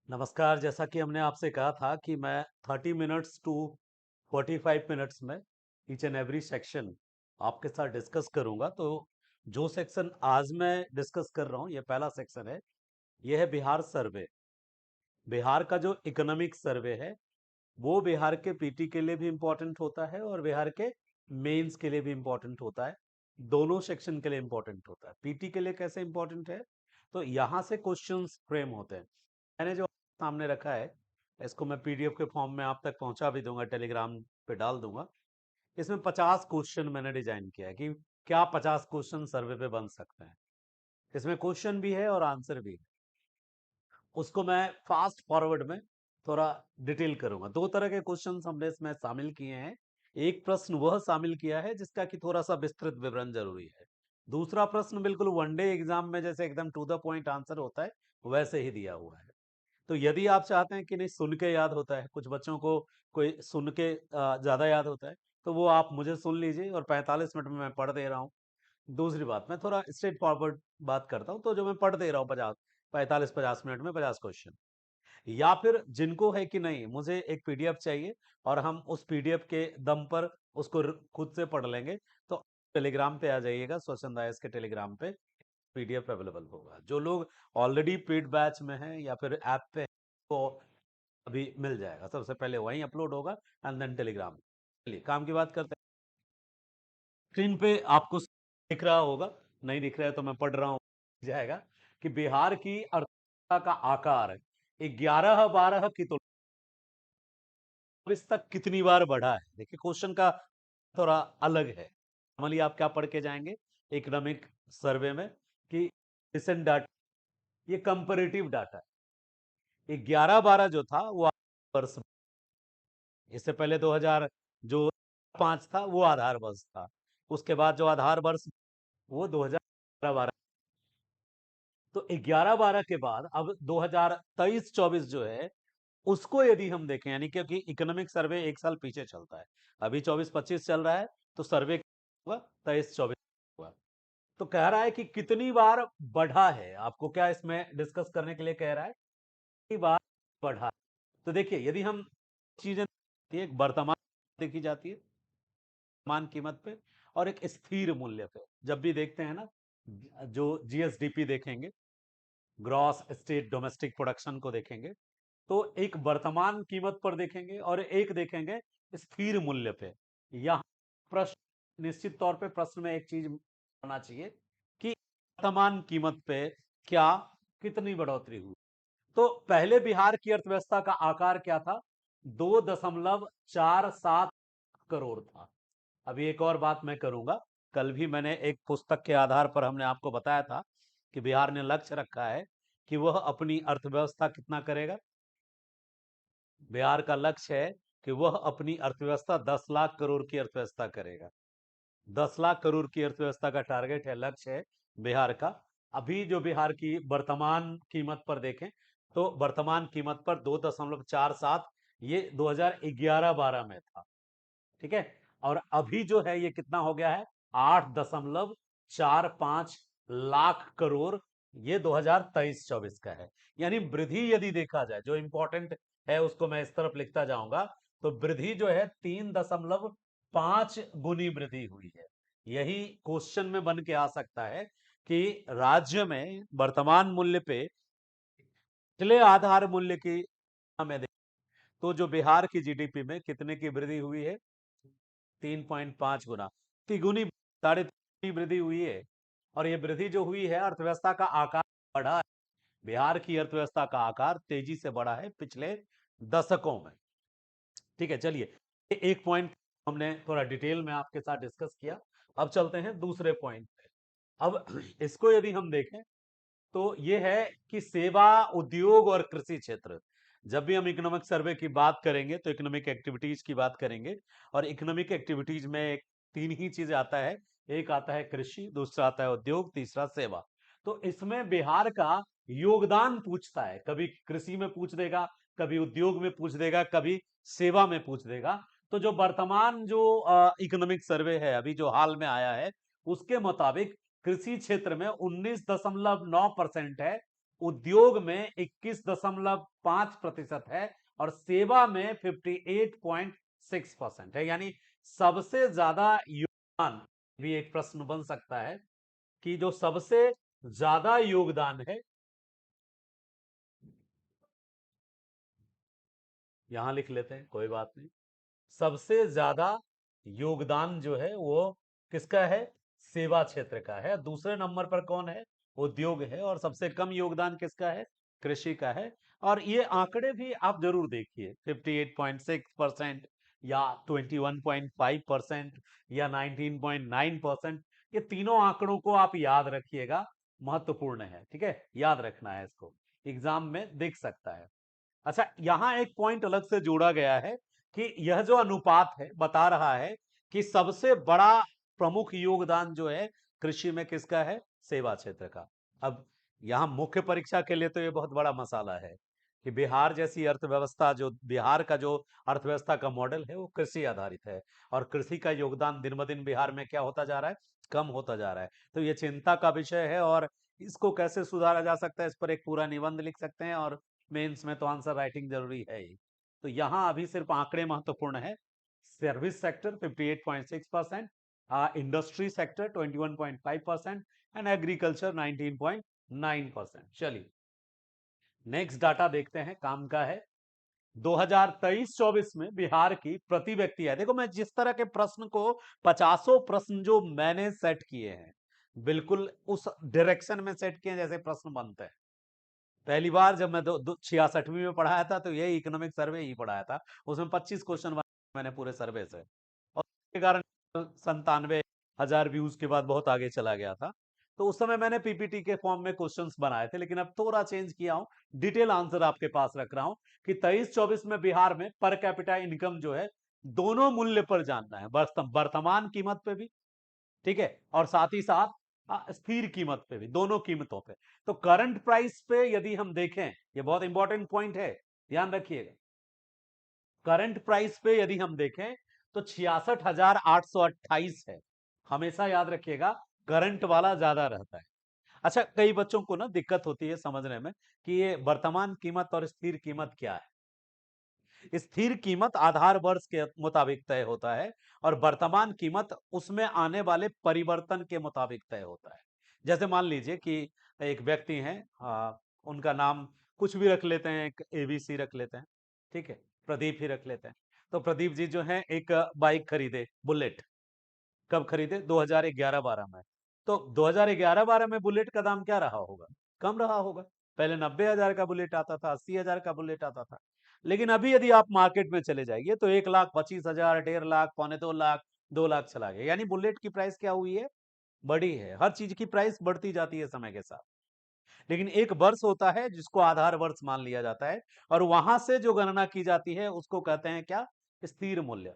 नमस्कार। जैसा कि हमने आपसे कहा था कि मैं 30 मिनट्स टू 45 मिनट्स में ईच एंड एवरी सेक्शन आपके साथ डिस्कस करूंगा। तो जो सेक्शन आज मैं डिस्कस कर रहा हूं, ये पहला सेक्शन है। ये है बिहार सर्वे। बिहार का जो इकोनॉमिक सर्वे है वो बिहार के पीटी के लिए भी इम्पोर्टेंट होता है और बिहार के मेंस के लिए भी इम्पोर्टेंट होता है। दोनों सेक्शन के लिए इम्पोर्टेंट होता है। पीटी के लिए कैसे इम्पोर्टेंट है, तो यहां से क्वेश्चंस फ्रेम होते हैं। मैंने जो सामने रखा है इसको मैं पीडीएफ के फॉर्म में आप तक पहुंचा भी दूंगा, टेलीग्राम पे डाल दूंगा। इसमें 50 क्वेश्चन मैंने डिजाइन किया है कि क्या 50 क्वेश्चन सर्वे पे बन सकते हैं। इसमें क्वेश्चन भी है और आंसर भी है। उसको मैं फास्ट फॉरवर्ड में थोड़ा डिटेल करूंगा। दो तरह के क्वेश्चन हमने इसमें शामिल किए हैं। एक प्रश्न वह शामिल किया है जिसका कि थोड़ा सा विस्तृत विवरण जरूरी है। दूसरा प्रश्न बिल्कुल वनडे एग्जाम में जैसे एकदम टू द पॉइंट आंसर होता है वैसे ही दिया हुआ है। तो यदि आप चाहते हैं कि नहीं, सुन के याद होता है, कुछ बच्चों को कोई सुन के ज्यादा याद होता है, तो वो आप मुझे सुन लीजिए और 45 मिनट में मैं पढ़ दे रहा हूँ। दूसरी बात, मैं थोड़ा स्ट्रेट फॉरवर्ड बात करता हूँ, तो जो मैं पढ़ दे रहा हूँ 50 मिनट में 50 क्वेश्चन। या फिर जिनको है कि नहीं मुझे एक पीडीएफ चाहिए और हम उस पीडीएफ के दम पर उसको खुद से पढ़ लेंगे, तो टेलीग्राम पे आ जाइएगा। स्वच्छंद आईएएस के टेलीग्राम पे पीडीएफ अवेलेबल होगा। जो लोग ऑलरेडी पेड बैच में हैं या फिर ऐप पे, तो अभी मिल जाएगा। सबसे पहले वहीं अपलोड होगा एंड देन टेलीग्राम। चलिए काम की बात करते हैं। स्क्रीन पे आपको दिख रहा होगा, नहीं दिख रहा है तो मैं पढ़ रहा हूँ, जाएगा कि बिहार की अर्थव्यवस्था का आकार 11/12 की तुलना अब इस तक कितनी बार बढ़ा है। देखिए क्वेश्चन का थोड़ा अलग है। नॉर्मली आप क्या पढ़ के जाएंगे इकोनॉमिक सर्वे में कि रिसेंट डाटा, ये कंपैरेटिव डाटा है। 11/12 जो था वो वर्ष, इससे पहले 2000 जो 5 था वो आधार वर्ष था। उसके बाद जो आधार वर्ष वो 2012 तो 11/12 के बाद अब 2023-24 जो है उसको यदि हम देखें, यानी क्योंकि इकोनॉमिक सर्वे एक साल पीछे चलता है। अभी 24-25 चल रहा है, तो सर्वे होगा 23-24 होगा। तो कह रहा है कि कितनी बार बढ़ा है, आपको क्या इसमें डिस्कस करने के लिए कह रहा है, कितनी बार बढ़ा है। तो देखिए यदि हम चीजें, एक वर्तमान देखी जाती है वर्तमान कीमत पे और एक स्थिर मूल्य पे। जब भी देखते हैं ना, जो जीएसडीपी देखेंगे, ग्रॉस स्टेट डोमेस्टिक प्रोडक्शन को देखेंगे, तो एक वर्तमान कीमत पर देखेंगे और एक देखेंगे स्थिर मूल्य पे। यहाँ प्रश्न निश्चित तौर पे प्रश्न में एक चीज होना चाहिए कि वर्तमान कीमत पे क्या कितनी बढ़ोतरी हुई। तो पहले बिहार की अर्थव्यवस्था का आकार क्या था, 2.47 करोड़ था। अभी एक और बात मैं करूंगा, कल भी मैंने एक पुस्तक के आधार पर हमने आपको बताया था कि बिहार ने लक्ष्य रखा है कि वह अपनी अर्थव्यवस्था कितना करेगा। बिहार का लक्ष्य है कि वह अपनी अर्थव्यवस्था 10 लाख करोड़ की अर्थव्यवस्था करेगा। 10 लाख करोड़ की अर्थव्यवस्था का टारगेट है, लक्ष्य है बिहार का। अभी जो बिहार की वर्तमान कीमत पर देखें, तो वर्तमान कीमत पर 2.47 ये 2011-12 में था। ठीक है। और अभी जो है ये कितना हो गया है, 8.45 लाख करोड़, ये 2023-24 का है। यानी वृद्धि यदि देखा जाए, जो इंपॉर्टेंट है उसको मैं इस तरफ लिखता जाऊंगा, तो वृद्धि जो है 3.5 गुनी वृद्धि हुई है। यही क्वेश्चन में बन के आ सकता है कि राज्य में वर्तमान मूल्य पे पिछले आधार मूल्य की हमें देखें, तो जो बिहार की जीडीपी में कितने की वृद्धि हुई है, 3.5 गुना, तिगुनी, 3.5 वृद्धि हुई है। और ये वृद्धि जो हुई है, अर्थव्यवस्था का आकार बढ़ा है। बिहार की अर्थव्यवस्था का आकार तेजी से बढ़ा है पिछले दशकों में। ठीक है, चलिए एक पॉइंट हमने थोड़ा डिटेल में आपके साथ डिस्कस किया। अब चलते हैं दूसरे पॉइंट पे। अब इसको यदि हम देखें, तो ये है कि सेवा, उद्योग और कृषि क्षेत्र। जब भी हम इकोनॉमिक सर्वे की बात करेंगे तो इकोनॉमिक एक्टिविटीज की बात करेंगे। और इकोनॉमिक एक्टिविटीज में तीन ही चीज आता है, एक आता है कृषि, दूसरा आता है उद्योग, तीसरा सेवा। तो इसमें बिहार का योगदान पूछता है, कभी कृषि में पूछ देगा, कभी उद्योग में पूछ देगा, कभी सेवा में पूछ देगा। तो जो वर्तमान जो इकोनॉमिक सर्वे है अभी जो हाल में आया है, उसके मुताबिक कृषि क्षेत्र में 19.9% है, उद्योग में 21.5% है और सेवा में 58.6% है। यानी सबसे ज्यादा योगदान, भी एक प्रश्न बन सकता है कि जो सबसे ज्यादा योगदान है, यहां लिख लेते हैं, कोई बात नहीं। सबसे ज्यादा योगदान जो है वो किसका है? सेवा क्षेत्र का है। दूसरे नंबर पर कौन है? उद्योग है। और सबसे कम योगदान किसका है? कृषि का है। और ये आंकड़े भी आप जरूर देखिए, 58.6% या 21.5% या 19.9%, ये तीनों आंकड़ों को आप याद रखिएगा, महत्वपूर्ण है। ठीक है, याद रखना है इसको, एग्जाम में दिख सकता है। अच्छा, यहां एक पॉइंट अलग से जोड़ा गया है कि यह जो अनुपात है बता रहा है कि सबसे बड़ा प्रमुख योगदान जो है कृषि में किसका है? सेवा क्षेत्र का। अब यहां मुख्य परीक्षा के लिए तो ये बहुत बड़ा मसाला है कि बिहार जैसी अर्थव्यवस्था, जो बिहार का जो अर्थव्यवस्था का मॉडल है वो कृषि आधारित है, और कृषि का योगदान दिन ब दिन बिहार में क्या होता जा रहा है? कम होता जा रहा है। तो ये चिंता का विषय है, और इसको कैसे सुधारा जा सकता है, इस पर एक पूरा निबंध लिख सकते हैं, और मेंस में तो आंसर राइटिंग जरूरी है ही। तो यहां अभी सिर्फ आंकड़े महत्वपूर्ण है। Service sector 58.6%, industry sector 21.5% and agriculture 19.9%। चलिए नेक्स्ट डाटा देखते हैं, काम का है। 2023-24 में बिहार की प्रति व्यक्ति है, देखो मैं जिस तरह के प्रश्न को, 50 प्रश्न जो मैंने सेट किए हैं, बिल्कुल उस डायरेक्शन में सेट किए जैसे प्रश्न बनते हैं। पहली बार जब मैं 66वीं में पढ़ाया था तो यही इकोनॉमिक सर्वे ही पढ़ाया था, उसमें 25 क्वेश्चन मैंने पूरे सर्वे से, और उसके कारण 97,000 व्यूज के बाद बहुत आगे चला गया था। तो उस समय मैंने पीपीटी के फॉर्म में क्वेश्चंस बनाए थे, लेकिन अब थोड़ा चेंज किया हूं, डिटेल आंसर आपके पास रख रहा हूं कि 23-24 में बिहार में पर कैपिटा इनकम जो है, दोनों मूल्य पर जानना है, वर्तमान कीमत पे भी, ठीक है, और साथ ही साथ स्थिर कीमत पे भी, दोनों कीमतों पे। तो करंट प्राइस पे यदि हम देखें, ये बहुत इंपॉर्टेंट पॉइंट है, ध्यान रखिएगा। करंट प्राइस पे यदि हम देखें तो 66,828 है। हमेशा याद रखिएगा, करंट वाला ज्यादा रहता है। अच्छा, कई बच्चों को ना दिक्कत होती है समझने में कि ये वर्तमान कीमत और स्थिर कीमत क्या है। स्थिर कीमत आधार वर्ष के मुताबिक तय होता है, और वर्तमान कीमत उसमें आने वाले परिवर्तन के मुताबिक तय होता है। जैसे मान लीजिए कि एक व्यक्ति हैं, उनका नाम कुछ भी रख लेते हैं, एक एबीसी रख लेते हैं, ठीक है, प्रदीप ही रख लेते हैं। तो प्रदीप जी जो हैं एक बाइक खरीदे, बुलेट। कब खरीदे? 2011-12 में। तो 2011-12 में बुलेट का दाम क्या रहा होगा? कम रहा होगा। पहले 90,000 का बुलेट आता था, 80,000 का बुलेट आता था। लेकिन अभी यदि आप मार्केट में चले जाइए तो 1,25,000, 1.5 लाख, 1,25,000, 2 लाख चला गया। यानी बुलेट की प्राइस क्या हुई है? बढ़ी है। हर चीज की प्राइस बढ़ती जाती है समय के साथ। लेकिन एक वर्ष होता है जिसको आधार वर्ष मान लिया जाता है, और वहां से जो गणना की जाती है उसको कहते हैं क्या? स्थिर मूल्य।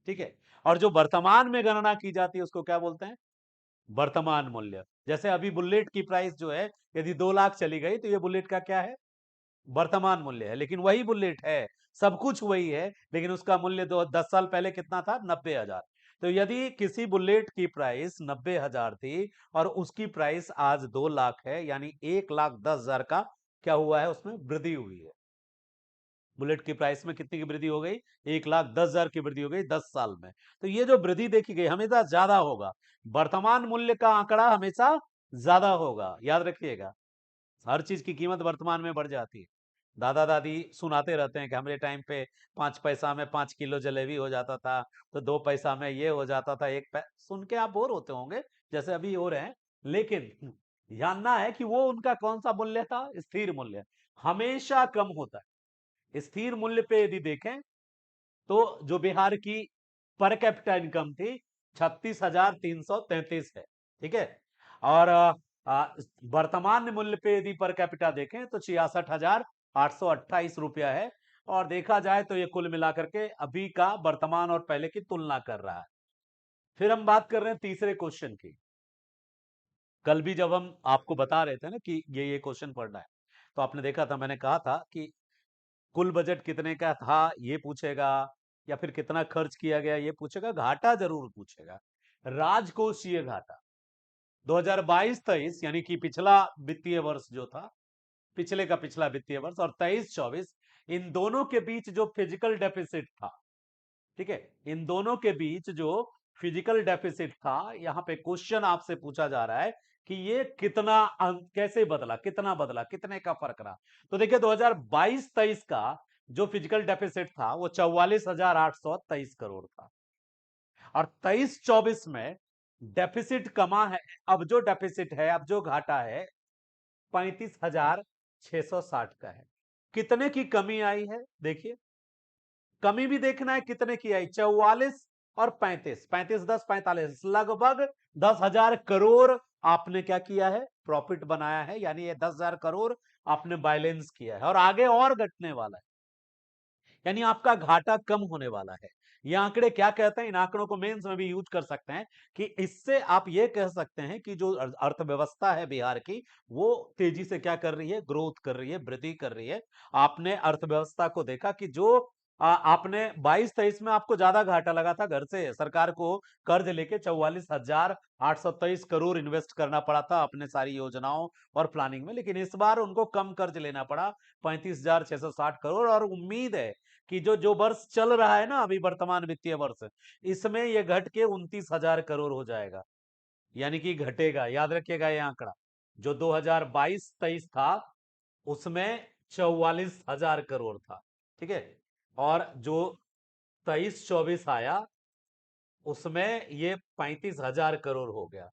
ठीक है। और जो वर्तमान में गणना की जाती है उसको क्या बोलते हैं? वर्तमान मूल्य। जैसे अभी बुलेट की प्राइस जो है, यदि 2 लाख चली गई तो ये बुलेट का क्या है? वर्तमान मूल्य है। लेकिन वही बुलेट है, सब कुछ वही है, लेकिन उसका मूल्य 10 साल पहले कितना था? 90,000। तो यदि किसी बुलेट की प्राइस 90,000 थी और उसकी प्राइस आज 2 लाख है, यानी 1,10,000 का क्या हुआ है? उसमें वृद्धि हुई है। बुलेट की प्राइस में कितनी की वृद्धि हो गई? 1,10,000 की वृद्धि हो गई 10 साल में। तो ये जो वृद्धि देखी गई हमेशा ज्यादा होगा, वर्तमान मूल्य का आंकड़ा हमेशा ज्यादा होगा, याद रखिएगा। हर चीज की कीमत वर्तमान में बढ़ जाती है। दादा दादी सुनाते रहते हैं कि हमारे टाइम पे 5 पैसा में 5 किलो जलेबी हो जाता था, तो 2 पैसा में ये हो जाता था, सुन के आप बोर होते होंगे जैसे अभी हो रहे हैं। लेकिन जानना है कि वो उनका कौन सा मूल्य था? स्थिर मूल्य। हमेशा कम होता है। स्थिर मूल्य पे यदि देखें तो जो बिहार की पर कैपिटा इनकम थी, 36,333 है। ठीक है। और वर्तमान मूल्य पे यदि पर कैपिटा देखें तो 66,828 रुपया है। और देखा जाए तो ये कुल मिलाकर के अभी का वर्तमान और पहले की तुलना कर रहा है। फिर हम बात कर रहे हैं तीसरे क्वेश्चन की। कल भी जब हम आपको बता रहे थे ना कि ये क्वेश्चन पढ़ना है, तो आपने देखा था, मैंने कहा था कि कुल बजट कितने का था ये पूछेगा, या फिर कितना खर्च किया गया ये पूछेगा, घाटा जरूर पूछेगा। राजकोषीय घाटा 2022-23 यानी कि पिछला वित्तीय वर्ष जो था, पिछले का पिछला वित्तीय वर्ष, और 23-24 इन दोनों के बीच जो फिजिकल डेफिसिट था, ठीक है, इन दोनों के बीच जो फिजिकल डेफिसिट था, यहां पे क्वेश्चन आपसे पूछा जा रहा है कि ये कितना कैसे बदला, कितना बदला, कितने का फर्क रहा। तो देखिए 2022-23 का जो फिजिकल डेफिसिट था वो 44,823 करोड़ था, और 23-24 में डेफिसिट कमा है, अब जो डेफिसिट है, अब जो घाटा है 35,660 का है। कितने की कमी आई है देखिए, कमी भी देखना है कितने की आई, 44 और 35, 35 10 45, लगभग 10,000 करोड़ आपने क्या किया है, प्रॉफिट बनाया है, यानी ये 10,000 करोड़ आपने बैलेंस किया है, और आगे और घटने वाला है, यानी आपका घाटा कम होने वाला है। ये आंकड़े क्या कहते हैं, इन आंकड़ों को मेंस में भी यूज कर सकते हैं कि इससे आप ये कह सकते हैं कि जो अर्थव्यवस्था है बिहार की, वो तेजी से क्या कर रही है, ग्रोथ कर रही है, वृद्धि कर रही है। आपने अर्थव्यवस्था को देखा कि जो आपने 22-23 में आपको ज्यादा घाटा लगा था, घर से सरकार को कर्ज लेके 44,823 करोड़ इन्वेस्ट करना पड़ा था अपने सारी योजनाओं और प्लानिंग में, लेकिन इस बार उनको कम कर्ज लेना पड़ा, 35,660 करोड़, और उम्मीद है कि जो जो वर्ष चल रहा है ना अभी, वर्तमान वित्तीय वर्ष, इसमें ये घट के 29,000 करोड़ हो जाएगा, यानी कि घटेगा, याद रखिएगा ये आंकड़ा। जो 2022-23 था उसमें 44,000 करोड़ था, ठीक है, और जो 23-24 आया उसमें ये 35,000 करोड़ हो गया,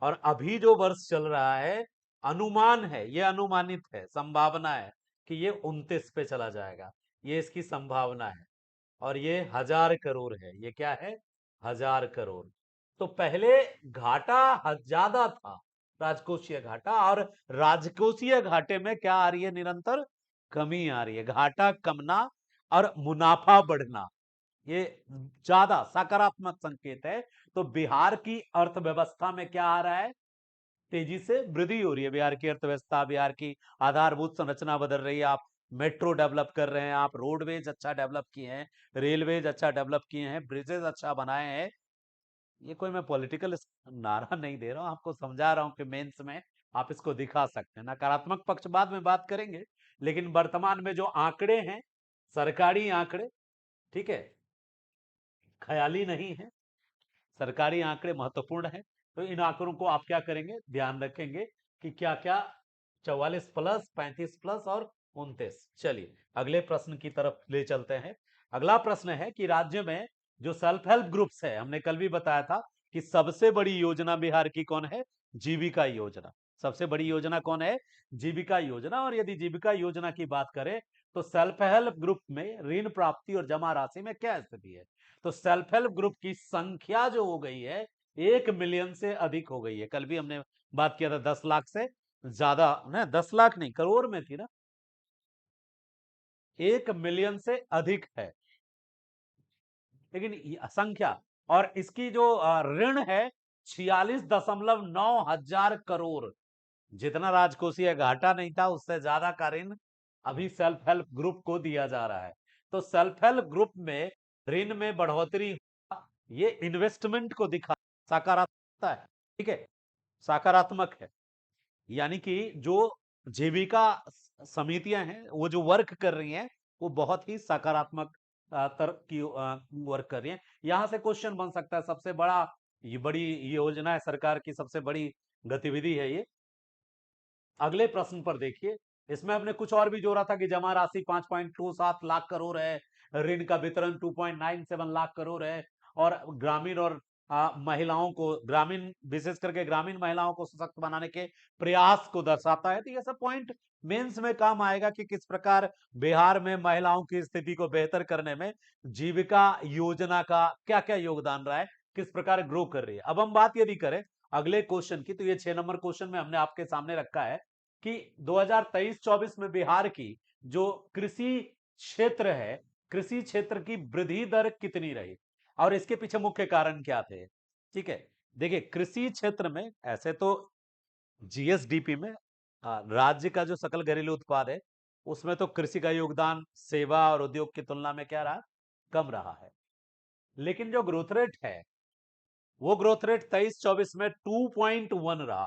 और अभी जो वर्ष चल रहा है, अनुमान है, ये अनुमानित है, संभावना है कि ये 29 पे चला जाएगा, ये इसकी संभावना है, और ये 1,000 करोड़ है, ये क्या है, 1,000 करोड़। तो पहले घाटा ज्यादा था, राजकोषीय घाटा, और राजकोषीय घाटे में क्या आ रही है, निरंतर कमी आ रही है, घाटा कमना और मुनाफा बढ़ना, ये ज्यादा सकारात्मक संकेत है। तो बिहार की अर्थव्यवस्था में क्या आ रहा है, तेजी से वृद्धि हो रही है, बिहार की अर्थव्यवस्था, बिहार की आधारभूत संरचना बदल रही है, आप मेट्रो डेवलप कर रहे हैं, आप रोडवेज अच्छा डेवलप किए हैं, रेलवेज अच्छा डेवलप किए हैं, ब्रिजेस अच्छा बनाए हैं। ये कोई मैं पॉलिटिकल नारा नहीं दे रहा हूं, आपको समझा रहा हूं कि मेंस में आप इसको दिखा सकते हैं, नकारात्मक पक्ष बाद में बात करेंगे, लेकिन वर्तमान में जो आंकड़े हैं, सरकारी आंकड़े, ठीक है, ख्याली नहीं है, सरकारी आंकड़े महत्वपूर्ण हैं। तो इन आंकड़ों को आप क्या करेंगे, ध्यान रखेंगे कि क्या क्या 44 प्लस, 35 प्लस और 29। चलिए अगले प्रश्न की तरफ ले चलते हैं। अगला प्रश्न है कि राज्य में जो सेल्फ हेल्प ग्रुप्स है, हमने कल भी बताया था कि सबसे बड़ी योजना बिहार की कौन है, जीविका योजना। सबसे बड़ी योजना कौन है, जीविका योजना। और यदि जीविका योजना की बात करें तो सेल्फ हेल्प ग्रुप में ऋण प्राप्ति और जमा राशि में क्या स्थिति है। तो सेल्फ हेल्प ग्रुप की संख्या जो हो गई है 1 मिलियन से अधिक हो गई है। कल भी हमने बात किया था 10 लाख से ज्यादा, ना 10 लाख नहीं, करोड़ में थी ना, 1 मिलियन से अधिक है, लेकिन संख्या, और इसकी जो ऋण है 46,9 हजार करोड़, जितना राजकोषीय घाटा नहीं था उससे ज्यादा का ऋण अभी सेल्फ हेल्प ग्रुप को दिया जा रहा है। तो सेल्फ हेल्प ग्रुप में ऋण में बढ़ोतरी, ये इन्वेस्टमेंट को दिखा, सकारात्मक है, ठीक है, सकारात्मक है, यानी कि जो जीविका समितियां हैं वो जो वर्क कर रही हैं वो बहुत ही सकारात्मक तरफ की वर्क कर रही हैं। यहां से क्वेश्चन बन सकता है, सबसे बड़ा, ये बड़ी योजना है सरकार की, सबसे बड़ी गतिविधि है ये। अगले प्रश्न पर देखिए, इसमें हमने कुछ और भी जोड़ा था कि जमा राशि 5.27 लाख करोड़ है, ऋण का वितरण 2.97 लाख करोड़ है, और ग्रामीण और महिलाओं को, ग्रामीण विशेष करके ग्रामीण महिलाओं को सशक्त बनाने के प्रयास को दर्शाता है। तो ये सब पॉइंट मेंस में काम आएगा कि किस प्रकार बिहार में महिलाओं की स्थिति को बेहतर करने में जीविका योजना का क्या क्या योगदान रहा है, किस प्रकार ग्रो कर रही है। अब हम बात यदि करें अगले क्वेश्चन की, तो ये 6 नंबर क्वेश्चन में हमने आपके सामने रखा है कि 2023-24 में बिहार की जो कृषि क्षेत्र है, कृषि क्षेत्र की वृद्धि दर कितनी रही और इसके पीछे मुख्य कारण क्या थे। ठीक है, देखिए कृषि क्षेत्र में ऐसे तो जीएसडीपी में राज्य का जो सकल घरेलू उत्पाद है उसमें तो कृषि का योगदान सेवा और उद्योग की तुलना में क्या रहा, कम रहा है। लेकिन जो ग्रोथ रेट है वो ग्रोथ रेट 23-24 में 2.1 रहा।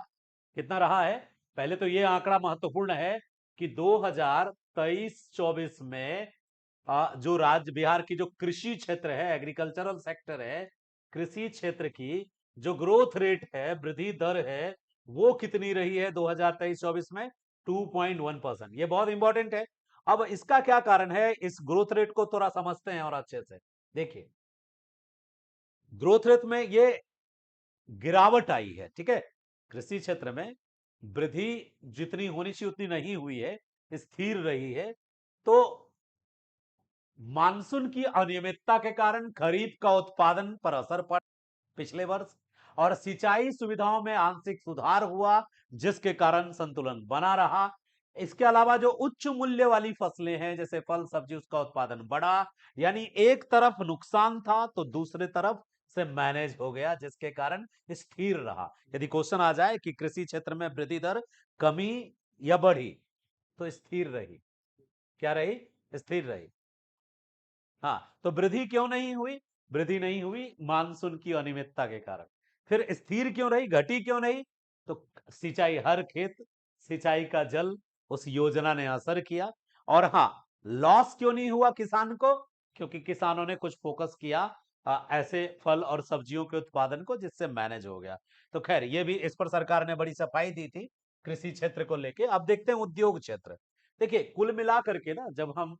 कितना रहा है, पहले तो ये आंकड़ा महत्वपूर्ण है कि 2023-24 में जो राज्य बिहार की जो कृषि क्षेत्र है, एग्रीकल्चरल सेक्टर है, कृषि क्षेत्र की जो ग्रोथ रेट है, वृद्धि दर है, वो कितनी रही है 2023-24 में? 2.1%। ये बहुत इंपॉर्टेंट है। अब इसका क्या कारण है, इस ग्रोथ रेट को थोड़ा समझते हैं और अच्छे से देखिए। ग्रोथ रेट में ये गिरावट आई है, ठीक है। कृषि क्षेत्र में वृद्धि जितनी होनी चाहिए उतनी नहीं हुई है, स्थिर रही है। तो मानसून की अनियमितता के कारण खरीफ का उत्पादन पर असर पड़ा पिछले वर्ष, और सिंचाई सुविधाओं में आंशिक सुधार हुआ, जिसके कारण संतुलन बना रहा। इसके अलावा जो उच्च मूल्य वाली फसलें हैं जैसे फल सब्जी, उसका उत्पादन बढ़ा। यानी एक तरफ नुकसान था तो दूसरे तरफ से मैनेज हो गया, जिसके कारण स्थिर रहा। यदि क्वेश्चन आ जाए कि कृषि क्षेत्र में वृद्धि दर कमी या बढ़ी, तो स्थिर रही। क्या रही? स्थिर रही। हाँ, तो वृद्धि क्यों नहीं हुई? वृद्धि नहीं हुई मानसून की अनियमितता के कारण। फिर स्थिर क्यों रही, घटी क्यों नहीं? तो सिंचाई, हर खेत सिंचाई का जल, उस योजना ने असर किया। और हाँ, लॉस क्यों नहीं हुआ किसान को? क्योंकि किसानों ने कुछ फोकस किया ऐसे फल और सब्जियों के उत्पादन को, जिससे मैनेज हो गया। तो खैर, ये भी, इस पर सरकार ने बड़ी सफाई दी थी कृषि क्षेत्र को लेके। अब देखते हैं उद्योग क्षेत्र। देखिए, कुल मिलाकर के ना, जब हम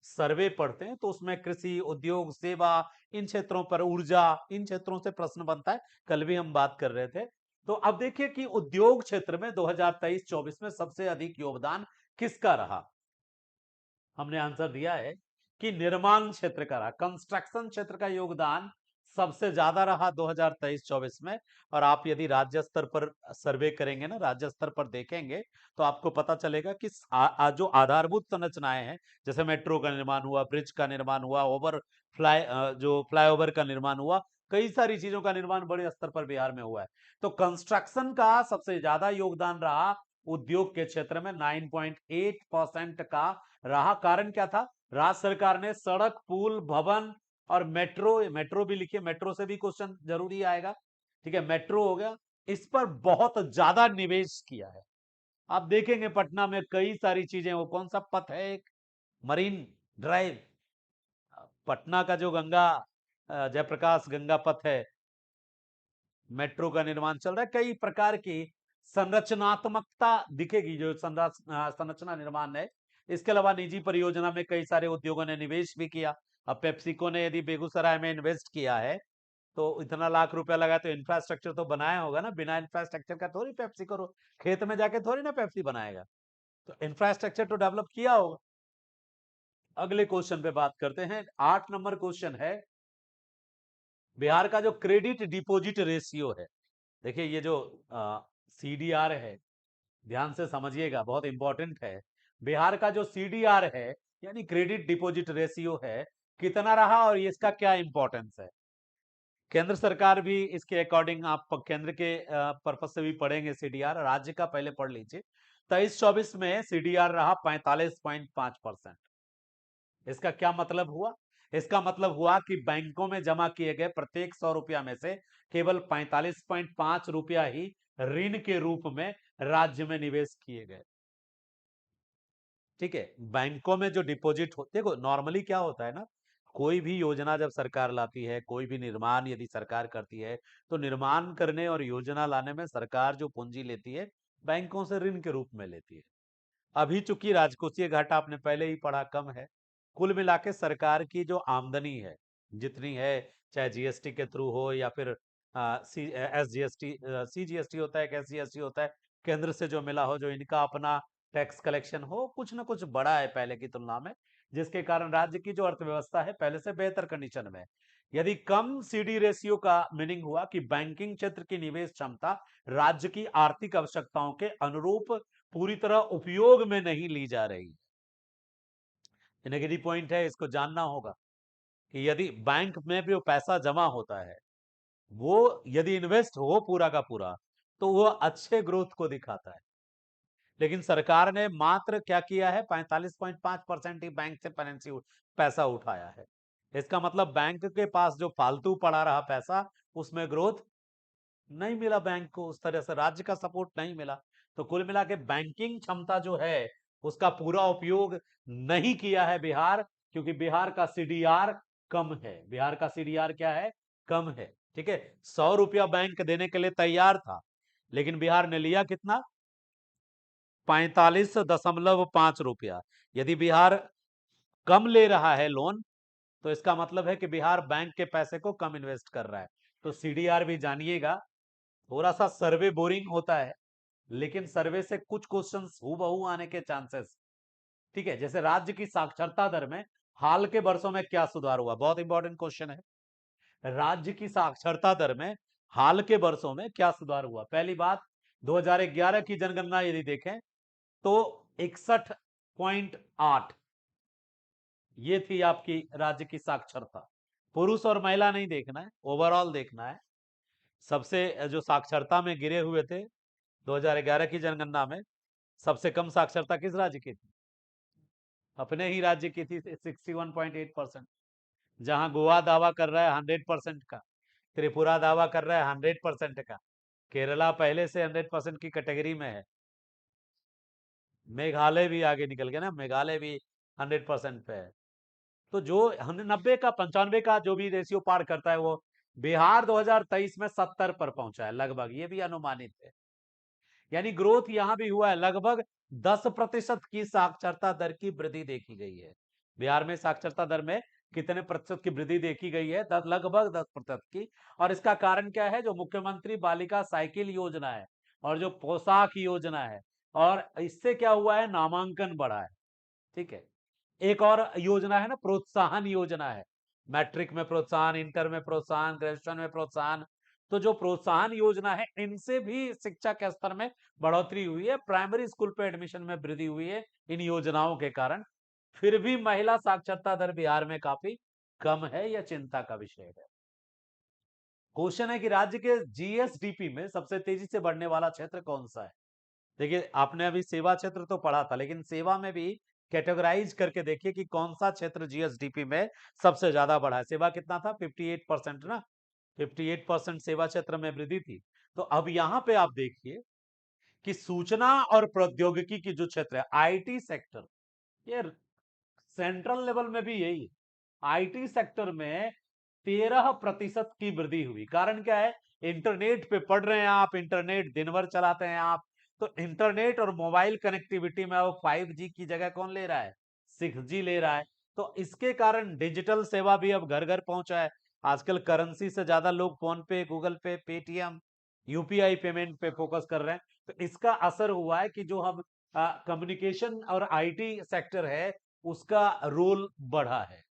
सर्वे पढ़ते हैं तो उसमें कृषि, उद्योग, सेवा, इन क्षेत्रों पर, ऊर्जा, इन क्षेत्रों से प्रश्न बनता है। कल भी हम बात कर रहे थे। तो अब देखिए कि उद्योग क्षेत्र में 2023-24 में सबसे अधिक योगदान किसका रहा। हमने आंसर दिया है कि निर्माण क्षेत्र का रहा, कंस्ट्रक्शन क्षेत्र का योगदान सबसे ज्यादा रहा 2023-24 में। और आप यदि राज्य स्तर पर सर्वे करेंगे ना, राज्य स्तर पर देखेंगे, तो आपको पता चलेगा कि जो आधारभूत संरचनाएं हैं, जैसे मेट्रो का निर्माण हुआ, ब्रिज का निर्माण हुआ, जो फ्लाईओवर का निर्माण हुआ, कई सारी चीजों का निर्माण बड़े स्तर पर बिहार में हुआ है। तो कंस्ट्रक्शन का सबसे ज्यादा योगदान रहा उद्योग के क्षेत्र में, 9.8% का रहा। कारण क्या था? राज्य सरकार ने सड़क, पुल, भवन और मेट्रो, मेट्रो भी लिखिए, मेट्रो से भी क्वेश्चन जरूरी आएगा, ठीक है। मेट्रो हो गया, इस पर बहुत ज्यादा निवेश किया है। आप देखेंगे पटना में कई सारी चीजें, वो कौन सा पथ है, एक मरीन ड्राइव, पटना का जो गंगा जयप्रकाश गंगा पथ है, मेट्रो का निर्माण चल रहा है। कई प्रकार की संरचनात्मकता दिखेगी जो संरचना निर्माण है। इसके अलावा निजी परियोजना में कई सारे उद्योगों ने निवेश भी किया। अब पेप्सिको ने यदि बेगूसराय में इन्वेस्ट किया है, तो इतना लाख रुपया लगा, तो इंफ्रास्ट्रक्चर तो बनाया होगा ना। बिना इंफ्रास्ट्रक्चर का थोड़ी पेप्सिको खेत में जाके थोड़ी ना पेप्सी बनाएगा, तो इंफ्रास्ट्रक्चर तो डेवलप किया होगा। अगले क्वेश्चन पे बात करते हैं। 8 नंबर क्वेश्चन है, बिहार का जो क्रेडिट डिपॉजिट रेशियो है। देखिए, ये जो सीडीआर है, ध्यान से समझिएगा, बहुत इंपॉर्टेंट है। बिहार का जो सीडीआर है, यानी क्रेडिट डिपॉजिट रेशियो है, कितना रहा और इसका क्या इंपॉर्टेंस है। केंद्र सरकार भी इसके अकॉर्डिंग, आप केंद्र के पर्पज से भी पढ़ेंगे सीडीआर, राज्य का पहले पढ़ लीजिए। 23-24 में सीडीआर रहा 45.5%। इसका क्या मतलब हुआ? इसका मतलब हुआ कि बैंकों में जमा किए गए प्रत्येक 100 रुपया में से केवल 45.5 रुपया ही ऋण के रूप में राज्य में निवेश किए गए, ठीक है। बैंकों में जो डिपॉजिट होते, देखो नॉर्मली क्या होता है ना, कोई भी योजना जब सरकार लाती है, कोई भी निर्माण यदि सरकार करती है, तो निर्माण करने और योजना लाने में सरकार जो पूंजी लेती है, बैंकों से ऋण के रूप में लेती है। अभी चूंकि राजकोषीय घाटा आपने पहले ही पढ़ा कम है, कुल मिला के सरकार की जो आमदनी है जितनी है, चाहे जीएसटी के थ्रू हो या फिर एस जीएसटी, सीजीएसटी होता है, एस जीएसटी होता है, केंद्र से जो मिला हो, जो इनका अपना टैक्स कलेक्शन हो, कुछ ना कुछ बड़ा है पहले की तुलना में, जिसके कारण राज्य की जो अर्थव्यवस्था है पहले से बेहतर कंडीशन में है। यदि कम सीडी रेशियो का मीनिंग हुआ कि बैंकिंग क्षेत्र की निवेश क्षमता राज्य की आर्थिक आवश्यकताओं के अनुरूप पूरी तरह उपयोग में नहीं ली जा रही। नेगेटिव पॉइंट है, इसको जानना होगा कि यदि बैंक में भी वो पैसा जमा होता है, वो यदि इन्वेस्ट हो पूरा का पूरा, तो वो अच्छे ग्रोथ को दिखाता है। लेकिन सरकार ने मात्र क्या किया है, 45.5% ही बैंक से फाइनेंशियल पैसा उठाया है। इसका मतलब बैंक के पास जो फालतू पड़ा रहा पैसा, उसमें ग्रोथ नहीं मिला बैंक को, उस तरह से राज्य का सपोर्ट नहीं मिला। तो कुल मिला के बैंकिंग क्षमता जो है उसका पूरा उपयोग नहीं किया है बिहार, क्योंकि बिहार का सीडीआर कम है। बिहार का सीडीआर क्या है? कम है। ठीक है, 100 रुपया बैंक देने के लिए तैयार था, लेकिन बिहार ने लिया कितना? 45.5 रुपया। यदि बिहार कम ले रहा है लोन, तो इसका मतलब है कि बिहार बैंक के पैसे को कम इन्वेस्ट कर रहा है। तो सीडीआर भी जानिएगा, थोड़ा सा सर्वे बोरिंग होता है, लेकिन सर्वे से कुछ क्वेश्चंस हूबहू आने के चांसेस। ठीक है, जैसे राज्य की साक्षरता दर में हाल के वर्षों में क्या सुधार हुआ? बहुत इंपॉर्टेंट क्वेश्चन है। राज्य की साक्षरता दर में हाल के वर्षों में क्या सुधार हुआ? पहली बात, 2011 की जनगणना यदि देखें तो 61.8 ये थी आपकी राज्य की साक्षरता। पुरुष और महिला नहीं देखना है, ओवरऑल देखना है। सबसे जो साक्षरता में गिरे हुए थे 2011 की जनगणना में, सबसे कम साक्षरता किस राज्य की थी? अपने ही राज्य की थी, 61.8%। जहां गोवा दावा कर रहा है 100% का, त्रिपुरा दावा कर रहा है 100% का, केरला पहले से 100% की कैटेगरी में है, मेघालय भी आगे निकल गया ना, मेघालय भी 100% पे है। तो जो 90 का 95 का जो भी रेशियो पार करता है, वो बिहार 2023 में 70 पर पहुंचा है लगभग, ये भी अनुमानित है। यानी ग्रोथ यहां भी हुआ है, लगभग 10% की साक्षरता दर की वृद्धि देखी गई है। बिहार में साक्षरता दर में कितने प्रतिशत की वृद्धि देखी गई है? लगभग 10% की। और इसका कारण क्या है? जो मुख्यमंत्री बालिका साइकिल योजना है और जो पोशाक योजना है, और इससे क्या हुआ है? नामांकन बढ़ा है। ठीक है, एक और योजना है ना, प्रोत्साहन योजना है, मैट्रिक में प्रोत्साहन, इंटर में प्रोत्साहन, ग्रेजुएशन में प्रोत्साहन। तो जो प्रोत्साहन योजना है, इनसे भी शिक्षा के स्तर में बढ़ोतरी हुई है, प्राइमरी स्कूल पे एडमिशन में वृद्धि हुई है इन योजनाओं के कारण। फिर भी महिला साक्षरता दर बिहार में काफी कम है, यह चिंता का विषय है। क्वेश्चन है कि राज्य के जीएसडीपी में सबसे तेजी से बढ़ने वाला क्षेत्र कौन सा है? देखिए, आपने अभी सेवा क्षेत्र तो पढ़ा था, लेकिन सेवा में भी कैटेगराइज करके देखिए कि कौन सा क्षेत्र जीएसडीपी में सबसे ज्यादा बढ़ा है। सेवा कितना था? 58% ना, 58% सेवा क्षेत्र में वृद्धि थी। तो अब यहां पे आप देखिए कि सूचना और प्रौद्योगिकी की जो क्षेत्र है, आईटी सेक्टर, ये सेंट्रल लेवल में भी यही है। आईटी सेक्टर में 13% की वृद्धि हुई। कारण क्या है? इंटरनेट पे पढ़ रहे हैं आप, इंटरनेट दिन भर चलाते हैं आप, तो इंटरनेट और मोबाइल कनेक्टिविटी में अब 5G की जगह कौन ले रहा है? 6G ले रहा है। तो इसके कारण डिजिटल सेवा भी अब घर घर पहुंचा है। आजकल करेंसी से ज्यादा लोग फोन पे, गूगल पे, पेटीएम, यूपीआई पेमेंट पे फोकस कर रहे हैं। तो इसका असर हुआ है कि जो हम कम्युनिकेशन और आईटी सेक्टर है, उसका रोल बढ़ा है।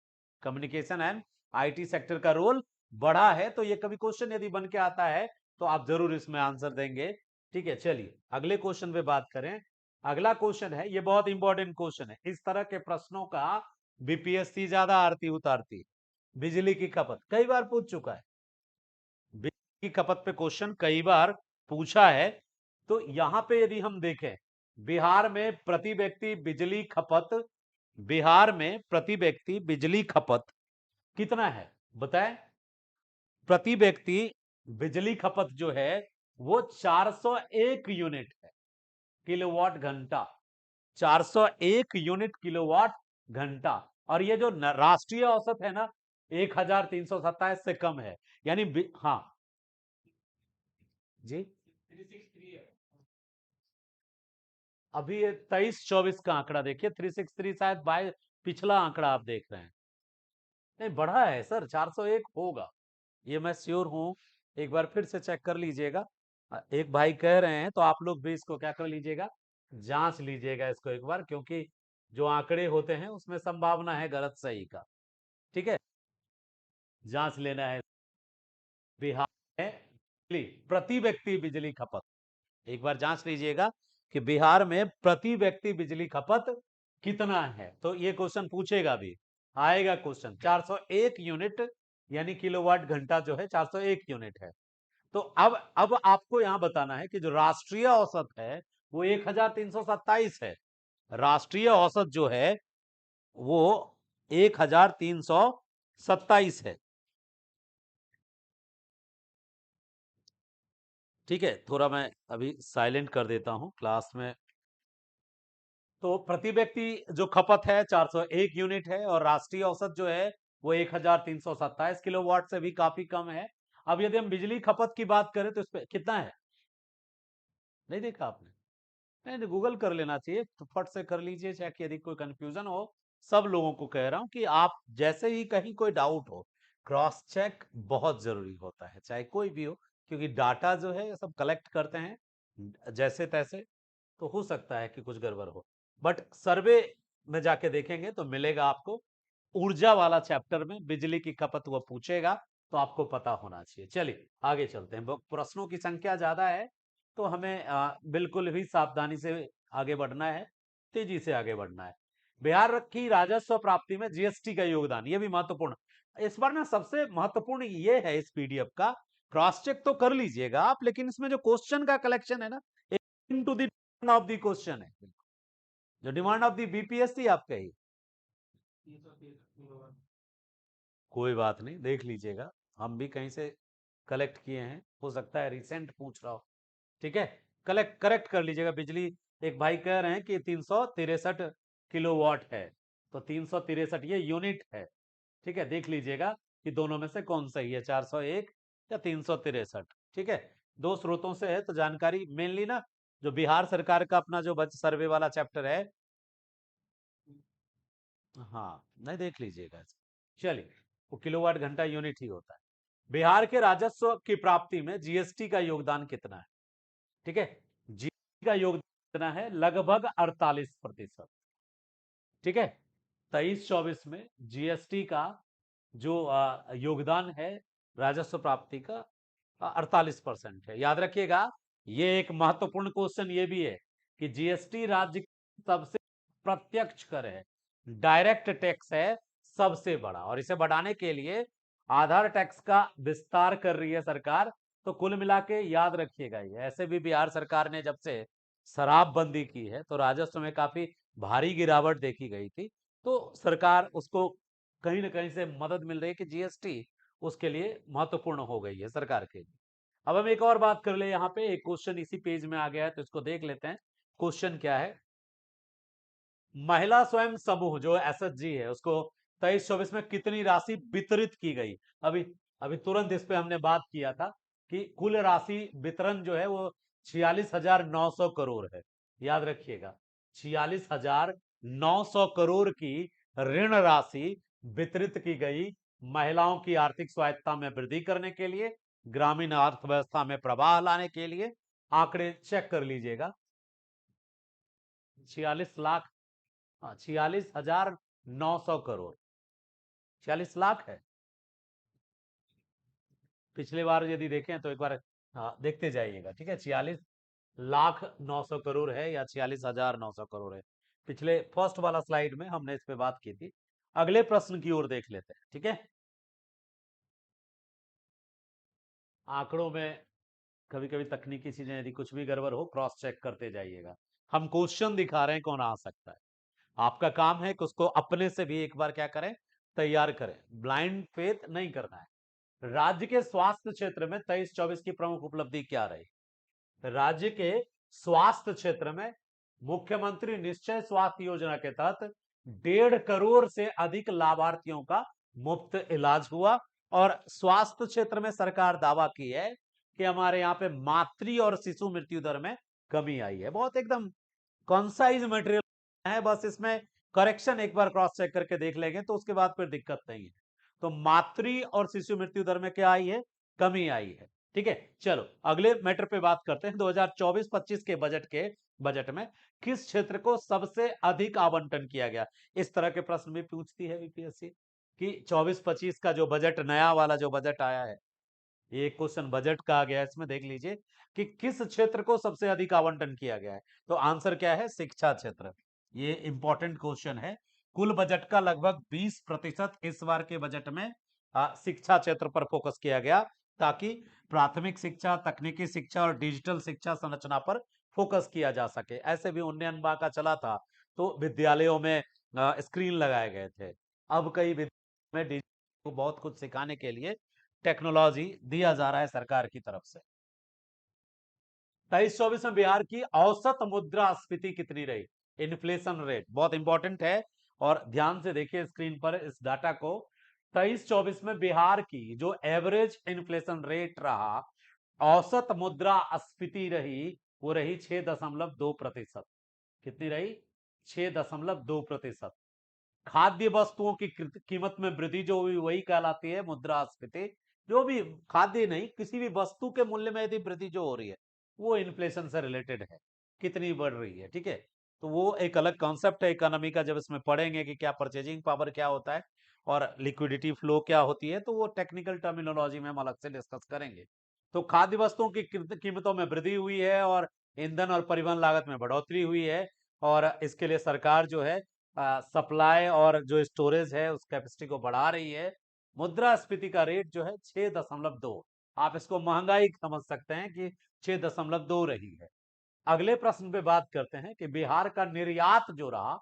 कम्युनिकेशन एंड आईटी सेक्टर का रोल बढ़ा है। तो ये कभी क्वेश्चन यदि बन के आता है, तो आप जरूर इसमें आंसर देंगे। ठीक है, चलिए अगले क्वेश्चन पे बात करें। अगला क्वेश्चन है, ये बहुत इंपॉर्टेंट क्वेश्चन है। इस तरह के प्रश्नों का बीपीएससी ज्यादा आरती उतारती। बिजली की खपत कई बार पूछ चुका है, बिजली की खपत पे क्वेश्चन कई बार पूछा है। तो यहां पे यदि हम देखें, बिहार में प्रति व्यक्ति बिजली खपत, बिहार में प्रति व्यक्ति बिजली खपत कितना है बताएं? प्रति व्यक्ति बिजली खपत जो है वो 401 यूनिट है, किलोवाट घंटा। 401 यूनिट किलोवाट घंटा। और ये जो राष्ट्रीय औसत है ना, 1327 से कम है। यानी हाँ जी, अभी ये 23-24 का आंकड़ा देखिए, 363 शायद बाय पिछला आंकड़ा आप देख रहे हैं। नहीं, बढ़ा है सर, 401 होगा, ये मैं श्योर हूं। एक बार फिर से चेक कर लीजिएगा। एक भाई कह रहे हैं, तो आप लोग भी इसको क्या कर लीजिएगा, जांच लीजिएगा इसको एक बार, क्योंकि जो आंकड़े होते हैं उसमें संभावना है गलत सही का। ठीक है, जांच लेना है। बिहार में प्रति व्यक्ति बिजली खपत, एक बार जांच लीजिएगा कि बिहार में प्रति व्यक्ति बिजली खपत कितना है। तो ये क्वेश्चन पूछेगा भी, आएगा क्वेश्चन। 401 यूनिट यानी किलोवाट घंटा जो है 401 यूनिट है। तो अब आपको यहां बताना है कि जो राष्ट्रीय औसत है वो 1327 है। राष्ट्रीय औसत जो है वो 1327 है। ठीक है, थोड़ा मैं अभी साइलेंट कर देता हूं क्लास में। तो प्रति व्यक्ति जो खपत है 401 यूनिट है और राष्ट्रीय औसत जो है वो 1327 किलोवाट से भी काफी कम है। अब यदि हम बिजली खपत की बात करें तो इस पे कितना है, नहीं देखा आपने? नहीं, गूगल कर लेना चाहिए, तो फट से कर लीजिए चेक, यदि कोई कंफ्यूजन हो। सब लोगों को कह रहा हूं कि आप जैसे ही कहीं कोई डाउट हो, क्रॉस चेक बहुत जरूरी होता है, चाहे कोई भी हो, क्योंकि डाटा जो है ये सब कलेक्ट करते हैं जैसे तैसे, तो हो सकता है कि कुछ गड़बड़ हो। बट सर्वे में जाके देखेंगे तो मिलेगा आपको, ऊर्जा वाला चैप्टर में बिजली की खपत वो पूछेगा, तो आपको पता होना चाहिए। चलिए आगे चलते हैं, प्रश्नों की संख्या ज्यादा है, तो हमें बिल्कुल भी सावधानी से आगे बढ़ना है, तेजी से आगे बढ़ना है। बिहार की राजस्व प्राप्ति में जीएसटी का योगदान, ये भी महत्वपूर्ण। इस बार ना सबसे महत्वपूर्ण ये है इस पीडीएफ का, क्रॉस चेक तो कर लीजिएगा आप, लेकिन इसमें जो क्वेश्चन का कलेक्शन है ना, to the of the question है, जो डिमांड ऑफ द बीपीएससी आप कही। कोई बात नहीं, देख लीजिएगा, हम भी कहीं से कलेक्ट किए हैं, हो सकता है रिसेंट पूछ रहा हो। ठीक है, कलेक्ट करेक्ट कर लीजिएगा। बिजली, एक भाई कह रहे हैं कि 363 किलोवाट है, तो 363 ये यूनिट है। ठीक है, देख लीजिएगा कि दोनों में से कौन सही है, 401 या 363। ठीक है, दो स्रोतों से है, तो जानकारी मेनली ना जो बिहार सरकार का अपना जो सर्वे वाला चैप्टर है, हाँ नहीं देख लीजिएगा। चलिए, वो किलोवाट घंटा यूनिट ही होता है। बिहार के राजस्व की प्राप्ति में जीएसटी का योगदान कितना है? ठीक है, जीएसटी का योगदान कितना है? लगभग 48%। ठीक है, 23-24 में जीएसटी का जो योगदान है राजस्व प्राप्ति का 48% है। याद रखिएगा, ये एक महत्वपूर्ण क्वेश्चन ये भी है कि जीएसटी राज्य सबसे प्रत्यक्ष कर है, डायरेक्ट टैक्स है सबसे बड़ा, और इसे बढ़ाने के लिए आधार टैक्स का विस्तार कर रही है सरकार। तो कुल मिला के याद रखिएगा, ये ऐसे भी बिहार सरकार ने जब से शराबबंदी की है तो राजस्व में काफी भारी गिरावट देखी गई थी, तो सरकार उसको कहीं ना कहीं से मदद मिल रही है कि जीएसटी उसके लिए महत्वपूर्ण हो गई है सरकार के लिए। अब हम एक और बात कर ले, यहाँ पे एक क्वेश्चन इसी पेज में आ गया है, तो इसको देख लेते हैं। क्वेश्चन क्या है? महिला स्वयं समूह जो एसएचजी है, उसको 23-24 में कितनी राशि वितरित की गई? अभी अभी तुरंत इस पे हमने बात किया था कि कुल राशि वितरण जो है वो 46,900 करोड़ है। याद रखिएगा, 46,900 करोड़ की ऋण राशि वितरित की गई महिलाओं की आर्थिक स्वायत्ता में वृद्धि करने के लिए, ग्रामीण अर्थव्यवस्था में प्रवाह लाने के लिए। आंकड़े चेक कर लीजिएगा, 46 लाख, हाँ 46,900 करोड़, 46 लाख है। पिछले बार यदि देखें तो एक बार देखते जाइएगा। ठीक है, 46,900 करोड़ है या 46,900 करोड़ है, पिछले फर्स्ट वाला स्लाइड में हमने इस पे बात की थी। अगले प्रश्न की ओर देख लेते हैं। ठीक है, आंकड़ों में कभी कभी तकनीकी चीजें, यदि कुछ भी गड़बड़ हो क्रॉस चेक करते जाइएगा। हम क्वेश्चन दिखा रहे हैं कौन आ सकता है, आपका काम है कि उसको अपने से भी एक बार क्या करें, तैयार करें, ब्लाइंड फेथ नहीं करना है। राज्य के स्वास्थ्य क्षेत्र में 23-24 की प्रमुख उपलब्धि क्या रही? राज्य के स्वास्थ्य क्षेत्र में मुख्यमंत्री निश्चय स्वास्थ्य योजना के तहत 1.5 करोड़ से अधिक लाभार्थियों का मुफ्त इलाज हुआ। और स्वास्थ्य क्षेत्र में सरकार दावा की है कि हमारे यहाँ पे मातृ और शिशु मृत्यु दर में कमी आई है। बहुत एकदम कंसाइज मटेरियल है, बस इसमें करेक्शन एक बार क्रॉस चेक करके देख लेंगे तो उसके बाद फिर दिक्कत नहीं है। तो मातृ और शिशु मृत्यु दर में क्या आई है? कमी आई है। ठीक है, चलो अगले मैटर पे बात करते हैं। 2024-25 के बजट में किस क्षेत्र को सबसे अधिक आवंटन किया गया? इस तरह के प्रश्न भी पूछती है बीपीएससी कि 24-25 का जो बजट, नया वाला जो बजट आया है, ये क्वेश्चन बजट का आ गया है, इसमें देख लीजिए कि किस क्षेत्र को सबसे अधिक आवंटन किया गया है। तो आंसर क्या है? शिक्षा क्षेत्र। ये इंपॉर्टेंट क्वेश्चन है। कुल बजट का लगभग 20% इस बार के बजट में शिक्षा क्षेत्र पर फोकस किया गया, ताकि प्राथमिक शिक्षा, तकनीकी शिक्षा और डिजिटल शिक्षा संरचना पर फोकस किया जा सके। ऐसे भी उन्नयन बा का चला था, तो विद्यालयों में स्क्रीन लगाए गए थे। अब कई विद्यालयों में डिजिटल को बहुत कुछ सिखाने के लिए टेक्नोलॉजी दिया जा रहा है सरकार की तरफ से। 23-24 में बिहार की औसत मुद्रास्फीति कितनी रही? इन्फ्लेशन रेट बहुत इंपॉर्टेंट है, और ध्यान से देखिए स्क्रीन पर इस डाटा को। 23-24 में बिहार की जो एवरेज इन्फ्लेशन रेट रहा, औसत मुद्रास्फीति रही, वो रही 6.2%। कितनी रही? 6.2%। खाद्य वस्तुओं की कीमत में वृद्धि जो हुई वही कहलाती है मुद्रास्फीति। जो भी खाद्य नहीं, किसी भी वस्तु के मूल्य में यदि वृद्धि जो हो रही है वो इन्फ्लेशन से रिलेटेड है, कितनी बढ़ रही है। ठीक है, तो वो एक अलग कॉन्सेप्ट है इकोनॉमी का, जब इसमें पढ़ेंगे कि क्या परचेजिंग पावर क्या होता है और लिक्विडिटी फ्लो क्या होती है, तो वो टेक्निकल टर्मिनोलॉजी में हम अलग से डिस्कस करेंगे। तो खाद्य वस्तुओं की कीमतों में वृद्धि हुई है और ईंधन और परिवहन लागत में बढ़ोतरी हुई है, और इसके लिए सरकार जो है सप्लाई और जो स्टोरेज है उस कैपेसिटी को बढ़ा रही है। मुद्रास्फीति का रेट जो है 6.2। आप इसको महंगाई समझ सकते हैं कि 6.2 रही है। अगले प्रश्न पे बात करते हैं कि बिहार का निर्यात जो रहा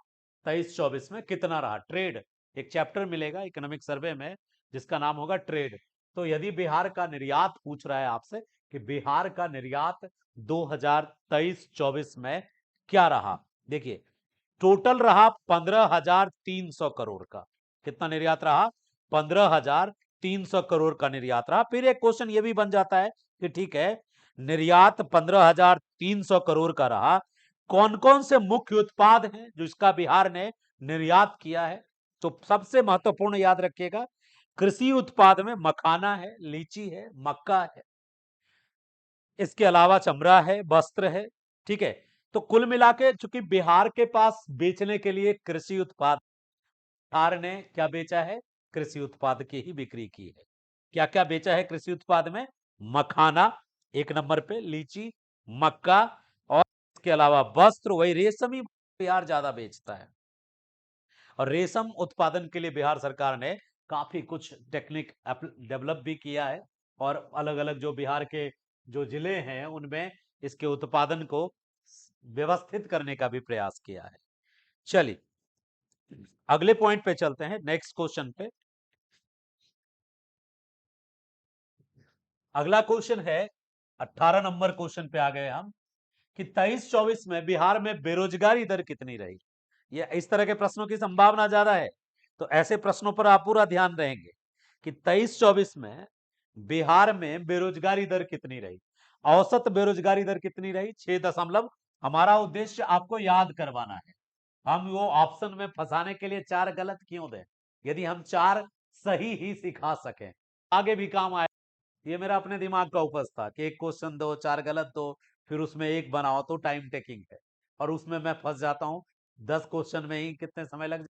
23-24 में कितना रहा। ट्रेड, एक चैप्टर मिलेगा इकोनॉमिक सर्वे में जिसका नाम होगा ट्रेड। तो यदि बिहार का निर्यात पूछ रहा है आपसे कि बिहार का निर्यात 2023-24 में क्या रहा, देखिए टोटल रहा 15,300 करोड़ का। कितना निर्यात रहा? 15,300 करोड़ का निर्यात रहा। फिर एक क्वेश्चन ये भी बन जाता है कि ठीक है, निर्यात 15,300 करोड़ का रहा, कौन कौन से मुख्य उत्पाद हैं जो इसका बिहार ने निर्यात किया है? तो सबसे महत्वपूर्ण याद रखिएगा, कृषि उत्पाद में मखाना है, लीची है, मक्का है, इसके अलावा चमड़ा है, वस्त्र है। ठीक है, तो कुल मिला के चूंकि बिहार के पास बेचने के लिए कृषि उत्पाद, बिहार ने क्या बेचा है? कृषि उत्पाद की ही बिक्री की है। क्या क्या बेचा है कृषि उत्पाद में? मखाना एक नंबर पे, लीची, मक्का, और इसके अलावा वस्त्र, वही रेशम ही बिहार ज्यादा बेचता है। और रेशम उत्पादन के लिए बिहार सरकार ने काफी कुछ टेक्निक डेवलप भी किया है, और अलग अलग जो बिहार के जो जिले हैं उनमें इसके उत्पादन को व्यवस्थित करने का भी प्रयास किया है। चलिए अगले पॉइंट पे चलते हैं, नेक्स्ट क्वेश्चन पे। अगला क्वेश्चन है 18 नंबर क्वेश्चन पे आ गए हम कि 23-24 में बिहार में बेरोजगारी दर कितनी रही। ये इस तरह के प्रश्नों की संभावना ज्यादा है, तो ऐसे प्रश्नों पर आप पूरा ध्यान रहेंगे कि 23-24 में बिहार में बेरोजगारी दर कितनी रही। औसत बेरोजगारी दर कितनी रही? 6 दशमलव। हमारा उद्देश्य आपको याद करवाना है, हम वो ऑप्शन में फंसाने के लिए चार गलत क्यों दें, यदि हम चार सही ही सिखा सकें आगे भी काम आए। ये मेरा अपने दिमाग का उपज था कि एक क्वेश्चन दो, चार गलत दो, फिर उसमें एक बनाओ, तो टाइम टेकिंग है, और उसमें मैं फंस जाता हूँ। 10 क्वेश्चन में ही कितने समय लग,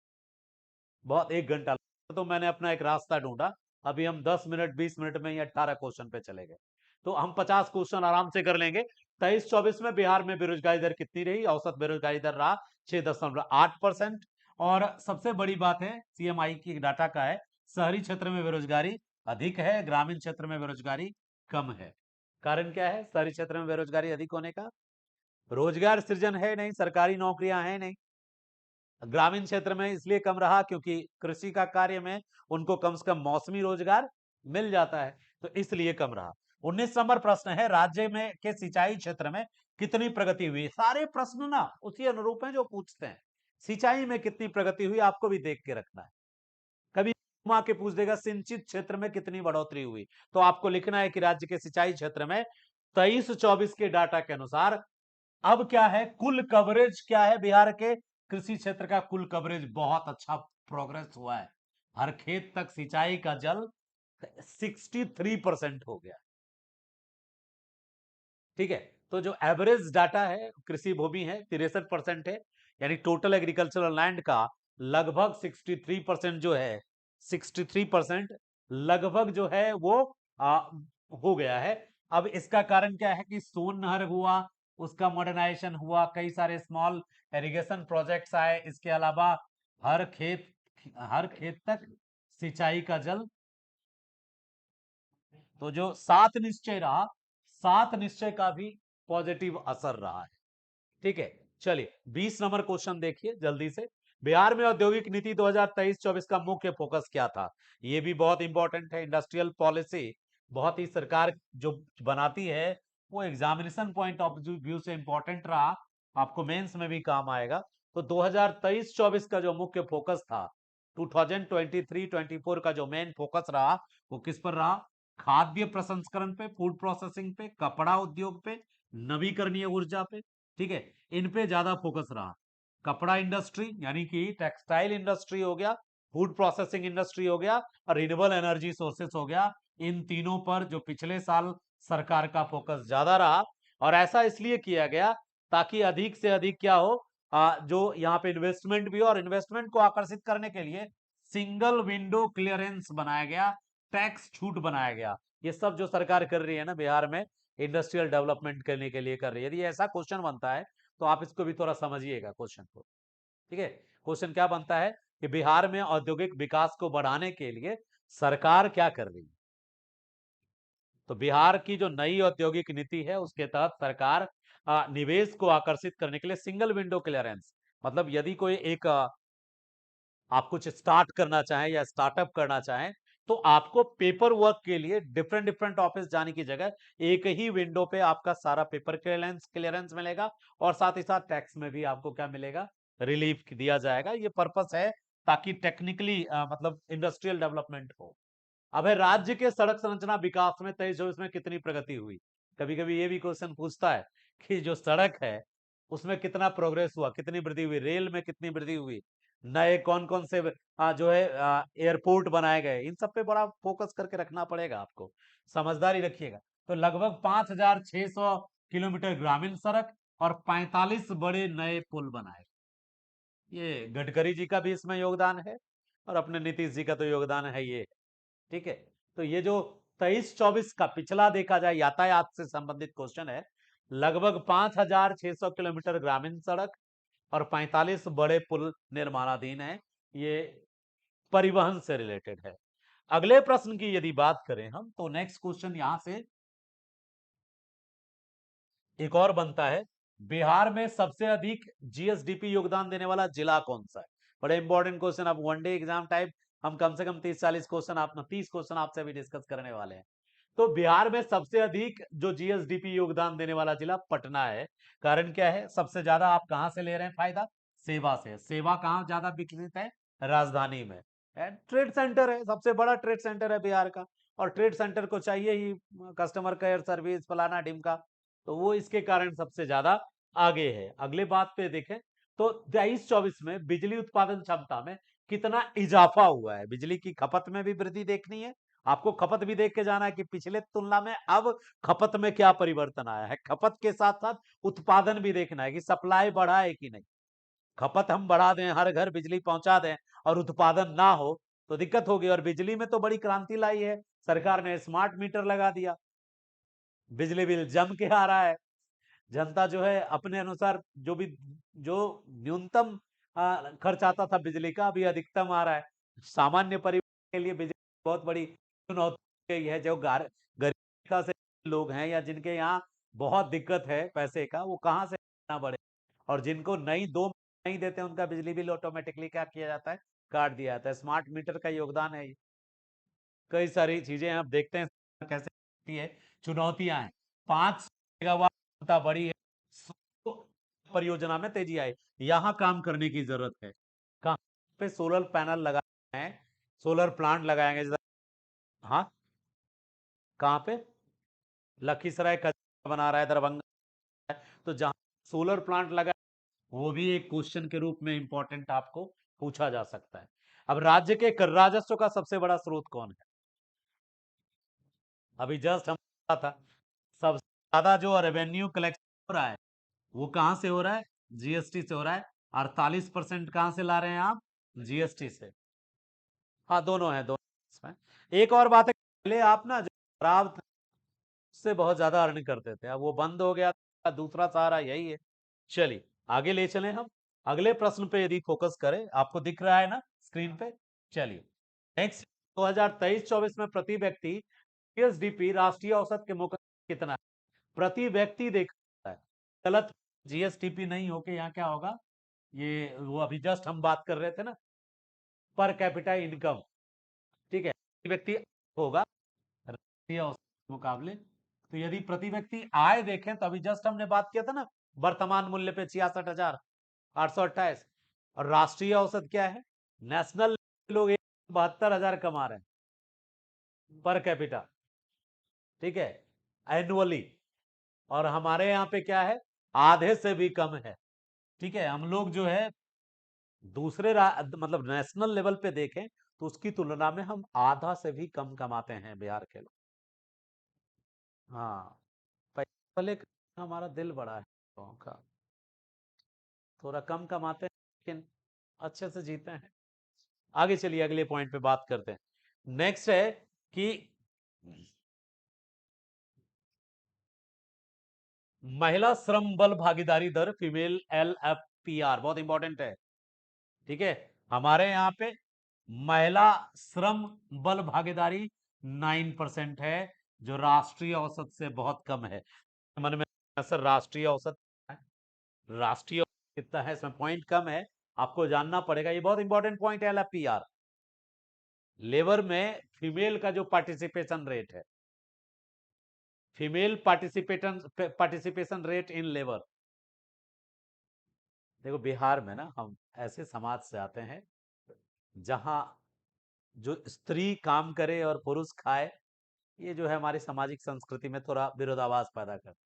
बहुत 1 घंटा। तो मैंने अपना एक रास्ता ढूंढा, अभी हम 10 मिनट 20 मिनट में ही 18 क्वेश्चन पे चले गए, तो हम 50 क्वेश्चन आराम से कर लेंगे। 23-24 में बिहार में बेरोजगारी दर कितनी रही? औसत बेरोजगारी दर रहा 6.8%। और सबसे बड़ी बात है सीएमआई की डाटा का है, शहरी क्षेत्र में बेरोजगारी अधिक है, ग्रामीण क्षेत्र में बेरोजगारी कम है। कारण क्या है शहरी क्षेत्र में बेरोजगारी अधिक होने का? रोजगार सृजन है नहीं, सरकारी नौकरियां हैं नहीं। ग्रामीण क्षेत्र में इसलिए कम रहा क्योंकि कृषि का कार्य में उनको कम से कम मौसमी रोजगार मिल जाता है, तो इसलिए कम रहा। 19 नंबर प्रश्न है, राज्य में के सिंचाई क्षेत्र में कितनी प्रगति हुई? सारे प्रश्न ना उसी अनुरूप हैं जो पूछते हैं। सिंचाई में कितनी प्रगति हुई आपको भी देख के रखना है। कभी घुमा के पूछ देगा सिंचित क्षेत्र में कितनी बढ़ोतरी हुई, तो आपको लिखना है कि राज्य के सिंचाई क्षेत्र में 23-24 के डाटा के अनुसार अब क्या है, कुल कवरेज क्या है बिहार के कृषि क्षेत्र का? कुल कवरेज बहुत अच्छा प्रोग्रेस हुआ है, हर खेत तक सिंचाई का जल 63% हो गया। ठीक है, तो जो एवरेज डाटा है कृषि भूमि है 63% है, यानी टोटल एग्रीकल्चरल लैंड का लगभग 63% जो है, 63% लगभग जो है वो हो गया है। अब इसका कारण क्या है कि सोन नहर हुआ, उसका मॉडर्नाइजेशन हुआ, कई सारे स्मॉल इरिगेशन प्रोजेक्ट्स आए, इसके अलावा हर खेत हर खेत तक सिंचाई का जल। तो जो सात निश्चय रहा, सात निश्चय का भी पॉजिटिव असर रहा है। ठीक है, चलिए 20 नंबर क्वेश्चन देखिए जल्दी से। बिहार में औद्योगिक नीति 2023-24 का मुख्य फोकस क्या था? ये भी बहुत इंपॉर्टेंट है। इंडस्ट्रियल पॉलिसी बहुत ही सरकार जो बनाती है वो एग्जामिनेशन पॉइंट ऑफ व्यू से इंपॉर्टेंट रहा, आपको मेंस में भी काम आएगा। तो 2023-24 का जो मुख्य फोकस था, 2023-24 का जो मेन फोकस रहा, वो किस पर रहा? खाद्य प्रसंस्करण पे, फूड प्रोसेसिंग पे, कपड़ा उद्योग पे, नवीकरणीय ऊर्जा पे। ठीक है, इन पे ज्यादा फोकस रहा। कपड़ा इंडस्ट्री यानी कि टेक्सटाइल इंडस्ट्री हो गया, फूड प्रोसेसिंग इंडस्ट्री हो गया, और रिन्यूएबल एनर्जी सोर्सेस हो गया। इन तीनों पर जो पिछले साल सरकार का फोकस ज्यादा रहा, और ऐसा इसलिए किया गया ताकि अधिक से अधिक क्या हो, जो यहाँ पे इन्वेस्टमेंट भी हो, और इन्वेस्टमेंट को आकर्षित करने के लिए सिंगल विंडो क्लियरेंस बनाया गया, टैक्स छूट बनाया गया। ये सब जो सरकार कर रही है ना बिहार में, इंडस्ट्रियल डेवलपमेंट करने के लिए कर रही है। यदि ऐसा क्वेश्चन बनता है तो आप इसको भी थोड़ा समझिएगा क्वेश्चन को। ठीक है, क्वेश्चन क्या बनता है कि बिहार में औद्योगिक विकास को बढ़ाने के लिए सरकार क्या कर रही है। तो बिहार की जो नई औद्योगिक नीति है उसके तहत सरकार निवेश को आकर्षित करने के लिए सिंगल विंडो क्लियरेंस, मतलब यदि कोई एक आप कुछ स्टार्ट करना चाहें या स्टार्टअप करना चाहें, तो आपको पेपर वर्क के लिए डिफरेंट डिफरेंट ऑफिस जाने की जगह एक ही विंडो पे आपका सारा पेपर क्लियरेंस क्लियरेंस मिलेगा, और साथ ही साथ टैक्स में भी आपको क्या मिलेगा, रिलीफ दिया जाएगा। ये पर्पस है ताकि टेक्निकली मतलब इंडस्ट्रियल डेवलपमेंट हो। अब है राज्य के सड़क संरचना विकास में 23-24 में कितनी प्रगति हुई। कभी कभी ये भी क्वेश्चन पूछता है कि जो सड़क है उसमें कितना प्रोग्रेस हुआ, कितनी वृद्धि हुई, रेल में कितनी वृद्धि हुई, नए कौन कौन से जो है एयरपोर्ट बनाए गए, इन सब पे बड़ा फोकस करके रखना पड़ेगा आपको, समझदारी रखिएगा। तो लगभग 5,600 किलोमीटर ग्रामीण सड़क और 45 बड़े नए पुल बनाए। ये गडकरी जी का भी इसमें योगदान है, और अपने नीतीश जी का तो योगदान है ये। ठीक है, तो ये जो 23-24 का पिछला देखा जाए यातायात से संबंधित क्वेश्चन है, लगभग 5,600 किलोमीटर ग्रामीण सड़क और 45 बड़े पुल निर्माणाधीन है। ये परिवहन से रिलेटेड है। अगले प्रश्न की यदि बात करें हम, तो नेक्स्ट क्वेश्चन यहां से एक और बनता है, बिहार में सबसे अधिक जीएसडीपी योगदान देने वाला जिला कौन सा है। बड़े इंपॉर्टेंट क्वेश्चन, अब वनडे एग्जाम टाइप हम कम से कम 30-40 क्वेश्चन, आप 30 क्वेश्चन आपसे भी डिस्कस करने वाले हैं। तो बिहार में सबसे अधिक जो जीएसडीपी योगदान देने वाला जिला पटना है। कारण क्या है, सबसे ज्यादा आप कहां से ले रहे हैं फायदा, सेवा से। सेवा कहां ज्यादा विकसित है, राजधानी में। ट्रेड सेंटर है, सबसे बड़ा ट्रेड सेंटर है बिहार का, और ट्रेड सेंटर को चाहिए ही कस्टमर केयर सर्विस फलाना ढिमका, तो वो इसके कारण सबसे ज्यादा आगे है। अगले बात पे देखें तो 23-24 में बिजली उत्पादन क्षमता में कितना इजाफा हुआ है। बिजली की खपत में भी वृद्धि देखनी है, आपको खपत भी देख के जाना है कि पिछले तुलना में अब खपत में क्या परिवर्तन आया है। खपत के साथ साथ उत्पादन भी देखना है कि सप्लाई बढ़ा है कि नहीं। खपत हम बढ़ा दें, हर घर बिजली पहुंचा दें, और उत्पादन ना हो तो दिक्कत होगी। और बिजली में तो बड़ी क्रांति लाई है सरकार ने, स्मार्ट मीटर लगा दिया, बिजली बिल जम के आ रहा है। जनता जो है अपने अनुसार जो भी, जो न्यूनतम खर्च आता था बिजली का, अभी अधिकतम आ रहा है। सामान्य परिवार के लिए बिजली बहुत बड़ी चुनौती है। जो गरीब से लोग हैं या जिनके यहाँ बहुत दिक्कत है पैसे का, वो कहाँ से देना पड़े। और जिनको नहीं, दो नहीं देते उनका बिजली बिल ऑटोमेटिकली क्या किया जाता है, काट दिया जाता है। स्मार्ट मीटर का योगदान है। कई सारी चीजें आप देखते हैं कैसे होती है, चुनौतियां हैं। 5 मेगावाट क्षमता बड़ी है, परियोजना में तेजी आई, यहां काम करने की जरूरत है। कहां पे सोलर पैनल लगाए हैं, सोलर प्लांट लगाएंगे हाँ, कहां पे, लखीसराय का बना रहा है, दरभंगा। तो जहां सोलर प्लांट लगा, वो भी एक क्वेश्चन के रूप में इंपॉर्टेंट आपको पूछा जा सकता है। अब राज्य के कर राजस्व का सबसे बड़ा स्रोत कौन है। अभी जस्ट हम था, सबसे ज्यादा जो रेवेन्यू कलेक्शन हो रहा है वो कहां से हो रहा है, जीएसटी से हो रहा है। 48% कहां से ला रहे हैं आप, जीएसटी से। हाँ, दोनों है, दोनों इसमें। एक और बात है, पहले आप ना जो शराब से बहुत ज्यादा अर्न करते थे, अब वो बंद हो गया, दूसरा सहारा यही है। चलिए आगे ले चले हम। अगले प्रश्न पे यदि फोकस करें, आपको दिख रहा है ना स्क्रीन पे। चलिए नेक्स्ट, 2023-24 में प्रति व्यक्ति जीएसडीपी राष्ट्रीय औसत के मुकाबले कितना है। प्रति व्यक्ति देखा है, गलत, जीएसटीपी नहीं होके यहाँ क्या होगा, ये वो अभी जस्ट हम बात कर रहे थे ना, पर कैपिटा इनकम। ठीक है, प्रति व्यक्ति होगा राष्ट्रीय औसत के मुकाबले। तो यदि प्रति व्यक्ति आय देखें तो अभी जस्ट हमने बात किया था ना, वर्तमान मूल्य पे 66,000, 828। और राष्ट्रीय औसत क्या है? नेशनल लोग 72,000 कमा रहे हैं पर कैपिटा, ठीक है, एनुअली। और हमारे यहाँ पे क्या है? आधे से भी कम है, ठीक है। हम लोग जो है दूसरे मतलब नेशनल लेवल पे देखें तो उसकी तुलना में हम आधा से भी कम कमाते हैं बिहार के लोग। हाँ, पहले हमारा दिल बड़ा है लोगों का, थोड़ा कम कमाते हैं लेकिन अच्छे से जीते हैं। आगे चलिए, अगले पॉइंट पे बात करते हैं। नेक्स्ट है कि महिला श्रम बल भागीदारी दर, फीमेल LFPR, बहुत इंपॉर्टेंट है, ठीक है। हमारे यहाँ पे महिला श्रम बल भागीदारी 9% है, जो राष्ट्रीय औसत से बहुत कम है। मन में सर राष्ट्रीय औसत, राष्ट्रीय औसत कितना है? इसमें पॉइंट कम है, आपको जानना पड़ेगा। ये बहुत इंपॉर्टेंट पॉइंट है। LFPR, लेबर में फीमेल का जो पार्टिसिपेशन रेट है, female participation rate in labour. देखो बिहार में ना, हम ऐसे समाज से आते हैं जहां जो स्त्री काम करे और पुरुष खाए, ये जो है हमारी सामाजिक संस्कृति में थोड़ा विरोधाभास पैदा करती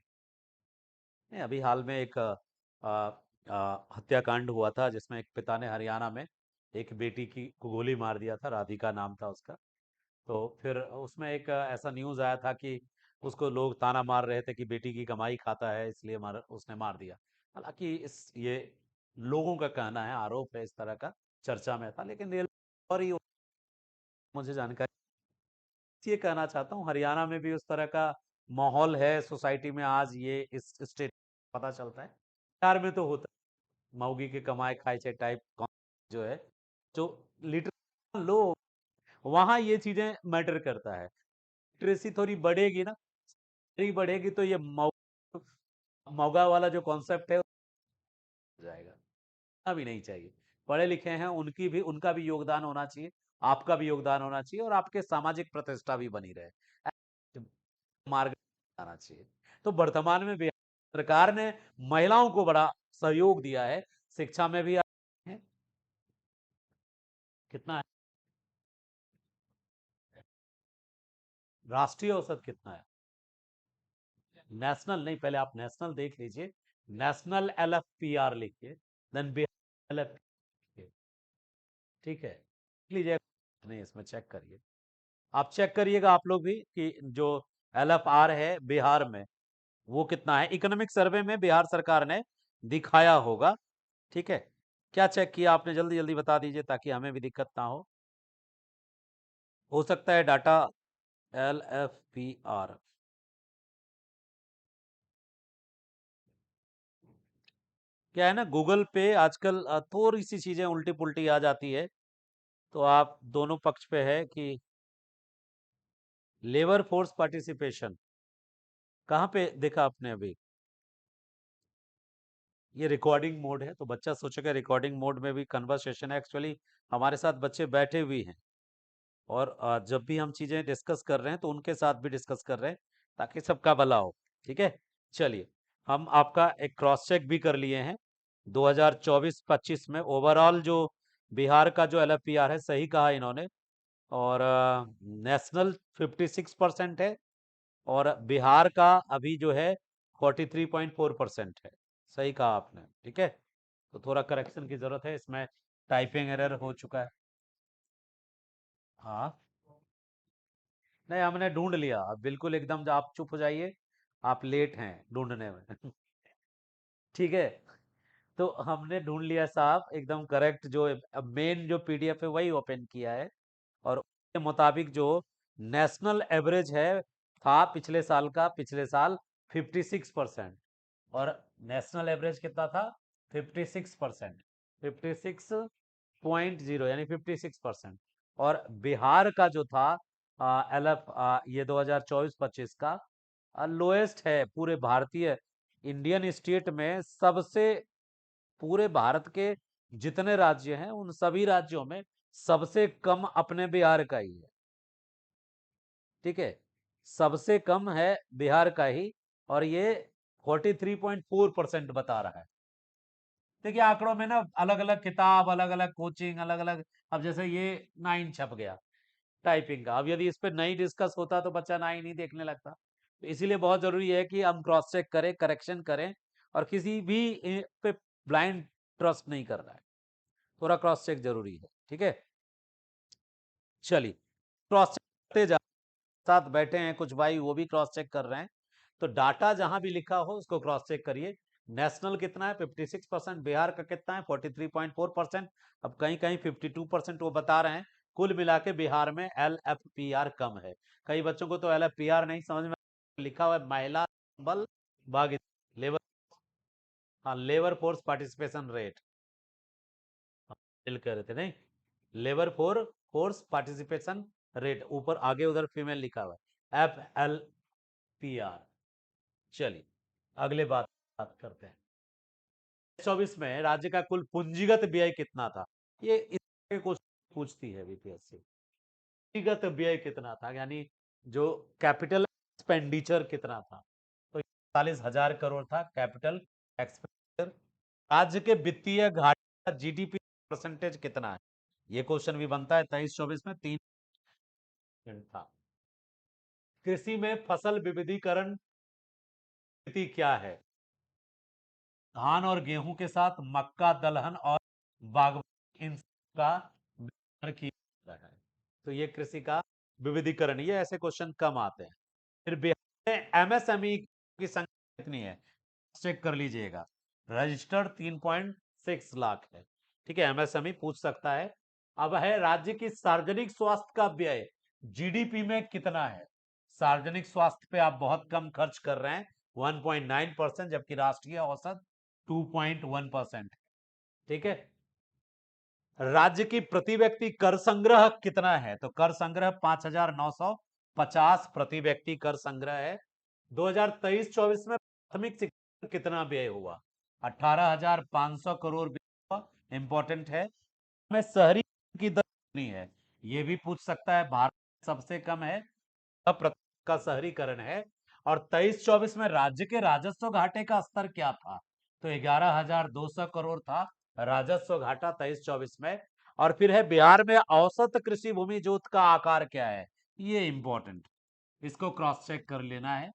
है। अभी हाल में एक हत्याकांड हुआ था जिसमें एक पिता ने हरियाणा में एक बेटी की को गोली मार दिया था, राधिका नाम था उसका। तो फिर उसमें एक ऐसा न्यूज आया था कि उसको लोग ताना मार रहे थे कि बेटी की कमाई खाता है, इसलिए उसने मार दिया। हालांकि इस ये लोगों का कहना है, आरोप है, इस तरह का चर्चा में था, लेकिन रियल और ही मुझे जानकारी, ये कहना चाहता हूँ हरियाणा में भी उस तरह का माहौल है सोसाइटी में आज, ये इस स्टेट पता चलता है। बिहार में तो होता है मऊगी के कमाए खाए से टाइप जो है, जो लिटरेसी लो, वहां ये चीजें मैटर करता है। लिटरेसी थोड़ी बढ़ेगी ना, थोड़ी बढ़ेगी तो ये मौगा वाला जो कॉन्सेप्ट है हो जाएगा। अभी नहीं चाहिए, पढ़े लिखे हैं उनकी भी, उनका भी योगदान होना चाहिए, आपका भी योगदान होना चाहिए, और आपके सामाजिक प्रतिष्ठा भी बनी रहे, मार्ग आना चाहिए। तो वर्तमान में बिहार सरकार ने महिलाओं को बड़ा सहयोग दिया है, शिक्षा में भी है। कितना है राष्ट्रीय औसत, कितना है? नेशनल नहीं, पहले आप नेशनल देख लीजिए, नेशनल LFPR लिखिए, देन बिहार LF, ठीक है, लीजिए, नहीं इसमें चेक करिए, आप चेक करिएगा आप लोग भी कि जो LFR है बिहार में वो कितना है। इकोनॉमिक सर्वे में बिहार सरकार ने दिखाया होगा, ठीक है। क्या चेक किया आपने? जल्दी जल्दी बता दीजिए ताकि हमें भी दिक्कत ना हो सकता है डाटा LFPR क्या है ना, गूगल पे आजकल थोड़ी सी चीजें उल्टी पुल्टी आ जाती है, तो आप दोनों पक्ष पे है कि लेबर फोर्स पार्टिसिपेशन कहाँ पे देखा आपने अभी? ये रिकॉर्डिंग मोड है, तो बच्चा सोचेगा रिकॉर्डिंग मोड में भी कन्वर्सेशन है, एक्चुअली हमारे साथ बच्चे बैठे हुए हैं, और जब भी हम चीजें डिस्कस कर रहे हैं तो उनके साथ भी डिस्कस कर रहे हैं ताकि सबका भला हो, ठीक है। चलिए, हम आपका एक क्रॉस चेक भी कर लिए हैं। 2024-25 में ओवरऑल जो बिहार का जो LFPR है, सही कहा इन्होंने, और नेशनल 56% है, और बिहार का अभी जो है 43.4% है। सही कहा आपने, ठीक है। तो थोड़ा करेक्शन की जरूरत है इसमें, टाइपिंग एरर हो चुका है। हाँ, नहीं हमने ढूंढ लिया, अब बिल्कुल एकदम आप चुप हो जाइए, आप लेट हैं ढूंढने में ठीक है, तो हमने ढूंढ लिया साहब, एकदम करेक्ट, जो मेन जो PDF है वही ओपन किया है, और उसके मुताबिक जो नेशनल एवरेज है था पिछले साल का, पिछले साल 56%, और नेशनल एवरेज कितना था? 56%, 56.0 यानी 56%। और बिहार का जो था LF, ये 2024-25 का लोएस्ट है पूरे भारतीय इंडियन स्टेट में, सबसे, पूरे भारत के जितने राज्य हैं उन सभी राज्यों में सबसे कम अपने बिहार का ही है, ठीक है, सबसे कम है बिहार का ही, और ये 43.4% बता रहा है। देखिए आंकड़ों में ना अलग अलग किताब, अलग अलग कोचिंग, अलग अलग, अब जैसे ये 9 छप गया टाइपिंग का, अब यदि इस पे नहीं डिस्कस होता तो बच्चा 9 ही देखने लगता। तो इसीलिए बहुत जरूरी है कि हम क्रॉस चेक करें, करेक्शन करें, और किसी भी पे ब्लाइंड ट्रस्ट नहीं करना है, थोड़ा क्रॉस चेक जरूरी है। ठीक है, चलिए क्रॉस चेक करते जा, साथ बैठे हैं कुछ भाई वो भी क्रॉस चेक कर रहे हैं। तो डाटा जहां भी लिखा हो उसको क्रॉस चेक करिए। नेशनल कितना है 56%, बिहार का कितना है 43.4%, अब कहीं कहीं 52% वो बता रहे हैं। कुल मिला के बिहार में LFPR कम है। कई बच्चों को तो LFPR नहीं समझ में, लिखा हुआ है महिला बल भागीदारी, लेबर, हाँ लेबर फोर्स पार्टिसिपेशन रेट, कर रहे थे नहीं, लेबर फोर्स पार्टिसिपेशन रेट, ऊपर आगे उधर फीमेल लिखा हुआ है FLPR। चलिए अगले बात करते हैं। 24 में राज्य का कुल पूंजीगत व्यय कितना था? ये इस तरह के क्वेश्चन पूछती है बीपीएससी। पूंजीगत व्यय कितना था, यानी जो कैपिटल एक्सपेंडिचर कितना था? तो 41,000 करोड़ था कैपिटल एक्सपेंडिचर। राज्य के वित्तीय घाटे का GDP परसेंटेज कितना है? ये क्वेश्चन भी बनता है 23-24 में, 3% था। कृषि में फसल विविधीकरण नीति क्या है? धान और गेहूं के साथ मक्का, दलहन और बागवानी, इन का विस्तार किया जा रहा है। तो ये कृषि का विविधीकरण, ये ऐसे क्वेश्चन कम आते हैं। फिर बिहार में MSME की संख्या कितनी है? चेक कर लीजिएगा, रजिस्टर्ड 3.6 लाख है। ठीक है, MSME पूछ सकता है। अब है राज्य की सार्वजनिक स्वास्थ्य का व्यय GDP में कितना है? सार्वजनिक स्वास्थ्य पे आप बहुत कम खर्च कर रहे हैं, 1.9%, जबकि राष्ट्रीय औसत 2.1%। ठीक है, राज्य की प्रति व्यक्ति कर संग्रह कितना है? तो कर संग्रह 5,950 प्रति व्यक्ति कर संग्रह है। 2023-24 में प्राथमिक शिक्षा कितना व्यय हुआ? 18,500 करोड़ व्यय हुआ। इंपॉर्टेंट है। में शहरी की दर कितनी है? ये भी पूछ सकता है। भारत में सबसे कम है, का शहरीकरण है। और 23-24 में राज्य के राजस्व घाटे का स्तर क्या था? तो 11,200 करोड़ था राजस्व घाटा 23-24 में। और फिर है बिहार में औसत कृषि भूमि जोत का आकार क्या है? ये इंपॉर्टेंट, इसको क्रॉस चेक कर लेना है,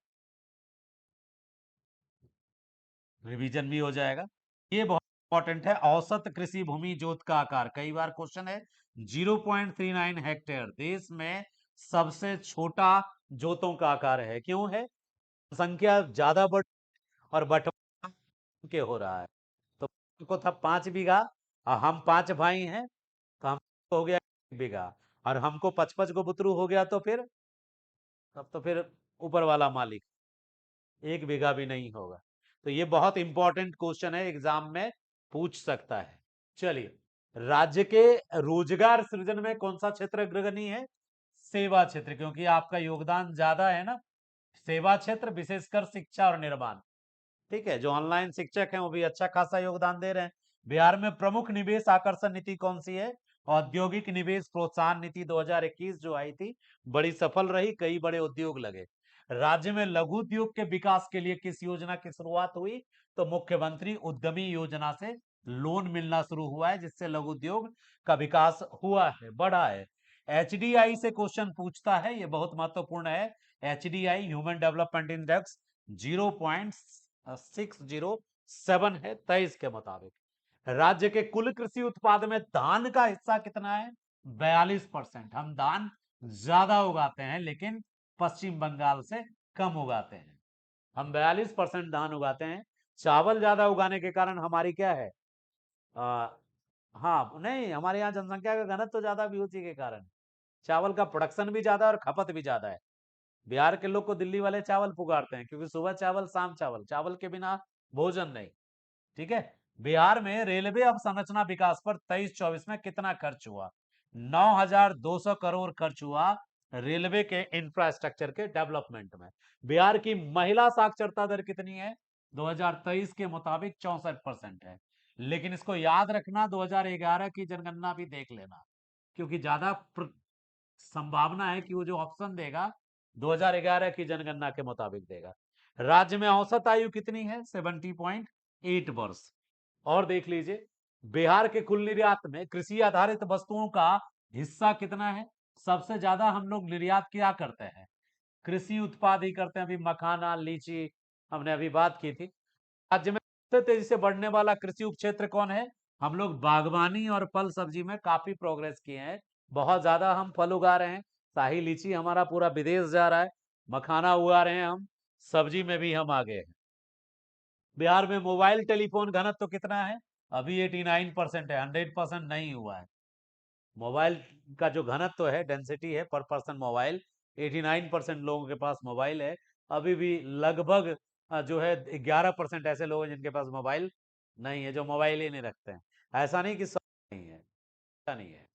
रिवीजन भी हो जाएगा। ये बहुत इंपॉर्टेंट है, औसत कृषि भूमि जोत का आकार, कई बार क्वेश्चन है। 0.39 हेक्टेयर देश में सबसे छोटा जोतों का आकार है। क्यों है? संख्या ज्यादा बढ़ और बंटवारा के हो रहा है। तो को था 5 बीघा, और हम 5 भाई हैं, तो हम हो गया 1 बीघा, और हमको 55 गो बुतरू हो गया, तो फिर तब तो फिर ऊपर वाला मालिक, 1 बीघा भी नहीं होगा। तो ये बहुत इंपॉर्टेंट क्वेश्चन है, एग्जाम में पूछ सकता है। चलिए, राज्य के रोजगार सृजन में कौन सा क्षेत्र अग्रगणी है? सेवा क्षेत्र, क्योंकि आपका योगदान ज्यादा है ना। सेवा क्षेत्र, विशेषकर शिक्षा और निर्माण। ठीक है, जो ऑनलाइन शिक्षक हैं वो भी अच्छा खासा योगदान दे रहे हैं। बिहार में प्रमुख निवेश आकर्षण नीति कौन सी है? औद्योगिक निवेश प्रोत्साहन नीति 2021 जो आई थी, बड़ी सफल रही, कई बड़े उद्योग लगे। राज्य में लघु उद्योग के विकास के लिए किस योजना की शुरुआत हुई? तो मुख्यमंत्री उद्यमी योजना से लोन मिलना शुरू हुआ है, जिससे लघु उद्योग का विकास हुआ है, बढ़ा है। HDI से क्वेश्चन पूछता है, ये बहुत महत्वपूर्ण है। HDI ह्यूमन डेवलपमेंट इंडेक्स 0.607 है 23 के मुताबिक। राज्य के कुल कृषि उत्पाद में धान का हिस्सा कितना है? 42%। हम धान ज्यादा उगाते हैं, लेकिन पश्चिम बंगाल से कम उगाते हैं। हम 42% धान उगाते हैं। चावल ज्यादा उगाने के कारण हमारी क्या है, आ, हाँ नहीं, हमारे यहाँ जनसंख्या का घनत्व तो ज्यादा भी उसी के कारण चावल का प्रोडक्शन भी ज्यादा और खपत भी ज्यादा है। बिहार के लोग को दिल्ली वाले चावल पुकारते हैं, क्योंकि सुबह चावल शाम चावल, चावल के बिना भोजन नहीं। ठीक है, बिहार में रेलवे अवसंरचना विकास पर 23-24 में कितना खर्च हुआ? 9,200 करोड़ खर्च हुआ रेलवे के इंफ्रास्ट्रक्चर के डेवलपमेंट में। बिहार की महिला साक्षरता दर कितनी है? 2023 के मुताबिक 64% है। लेकिन इसको याद रखना, 2011 की जनगणना भी देख लेना, क्योंकि ज्यादा संभावना है कि वो जो ऑप्शन देगा 2011 की जनगणना के मुताबिक देगा। राज्य में औसत आयु कितनी है? 70.8 वर्ष। और देख लीजिए, बिहार के कुल निर्यात में कृषि आधारित वस्तुओं का हिस्सा कितना है? सबसे ज्यादा हम लोग निर्यात क्या करते हैं? कृषि उत्पाद ही करते हैं। अभी मखाना, लीची हमने अभी बात की थी। राज्य में सबसे तेजी से बढ़ने वाला कृषि उपक्षेत्र कौन है? हम लोग बागवानी और फल सब्जी में काफी प्रोग्रेस किए हैं। बहुत ज्यादा हम फल उगा रहे हैं। शाही लीची हमारा पूरा विदेश जा रहा है। मखाना उगा रहे हैं हम। सब्जी में भी हम आगे हैं। बिहार में मोबाइल टेलीफोन घनत्व तो कितना है? अभी 89% है, 100% नहीं हुआ है। मोबाइल का जो घनत्व है, डेंसिटी है पर पर्सन मोबाइल, 89% लोगों के पास मोबाइल है। अभी भी लगभग जो है 11% ऐसे लोग हैं जिनके पास मोबाइल नहीं है, जो मोबाइल ही नहीं रखते हैं। ऐसा नहीं कि सब नहीं है, ऐसा नहीं है।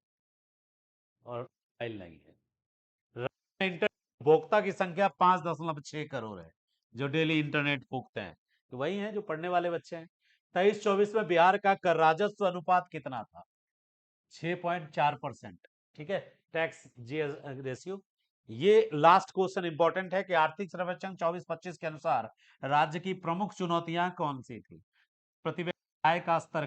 और मोबाइल नहीं है। इंटरनेट उपभोक्ता की संख्या 5.6 करोड़ है, जो डेली इंटरनेट फूकते हैं। तो वही है जो पढ़ने वाले बच्चे हैं। 23-24 में बिहार का कर राजस्व अनुपात कितना था? 6.4%। ठीक है, टैक्स जीएस रेशियो। ये लास्ट क्वेश्चन इंपॉर्टेंट है कि आर्थिक सर्वेक्षण 24-25 के अनुसार राज्य की प्रमुख चुनौतियां कौन सी थी? प्रतिव्यक्ति आय का स्तर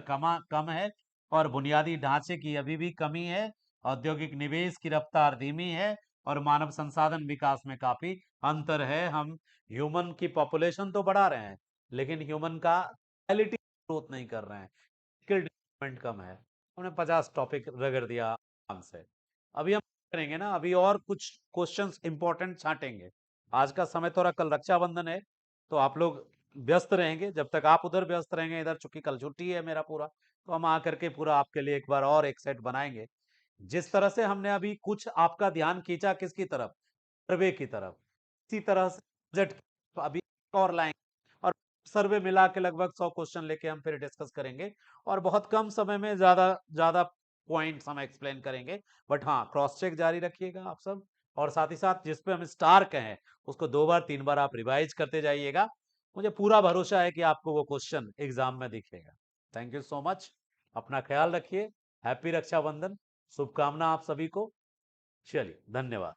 कम है, और बुनियादी ढांचे की अभी भी कमी है। औद्योगिक निवेश की रफ्तार धीमी है, और मानव संसाधन विकास में काफी अंतर है। हम ह्यूमन की पॉपुलेशन तो बढ़ा रहे हैं, लेकिन ह्यूमन का क्वालिटी ग्रोथ नहीं कर रहे हैं। स्किल डेवलपमेंट कम है। हमने 50 टॉपिक रगड़ दिया आराम से। अभी हम करेंगे ना, अभी और कुछ क्वेश्चंस इंपॉर्टेंट छांटेंगे। आज का समय थोड़ा, कल रक्षाबंधन है, तो आप लोग व्यस्त रहेंगे। जब तक आप उधर व्यस्त रहेंगे, इधर चूंकि कल छुट्टी है मेरा पूरा, तो हम आकर के पूरा आपके लिए एक बार और एक सेट बनाएंगे। जिस तरह से हमने अभी कुछ आपका ध्यान खींचा किसकी तरफ, सर्वे की तरफ, इसी तरह से बजट अभी और लाएंगे। और सर्वे मिला के लगभग 100 क्वेश्चन लेके हम फिर डिस्कस करेंगे। और बहुत कम समय में ज्यादा ज्यादा पॉइंट्स हम एक्सप्लेन करेंगे। बट हाँ, क्रॉस चेक जारी रखिएगा आप सब। और साथ ही साथ जिस पे हम स्टार कहें, उसको 2 बार 3 बार आप रिवाइज करते जाइएगा। मुझे पूरा भरोसा है कि आपको वो क्वेश्चन एग्जाम में दिखेगा। Thank you so much. अपना ख्याल रखिए। हैप्पी रक्षाबंधन। शुभकामना आप सभी को। चलिए, धन्यवाद।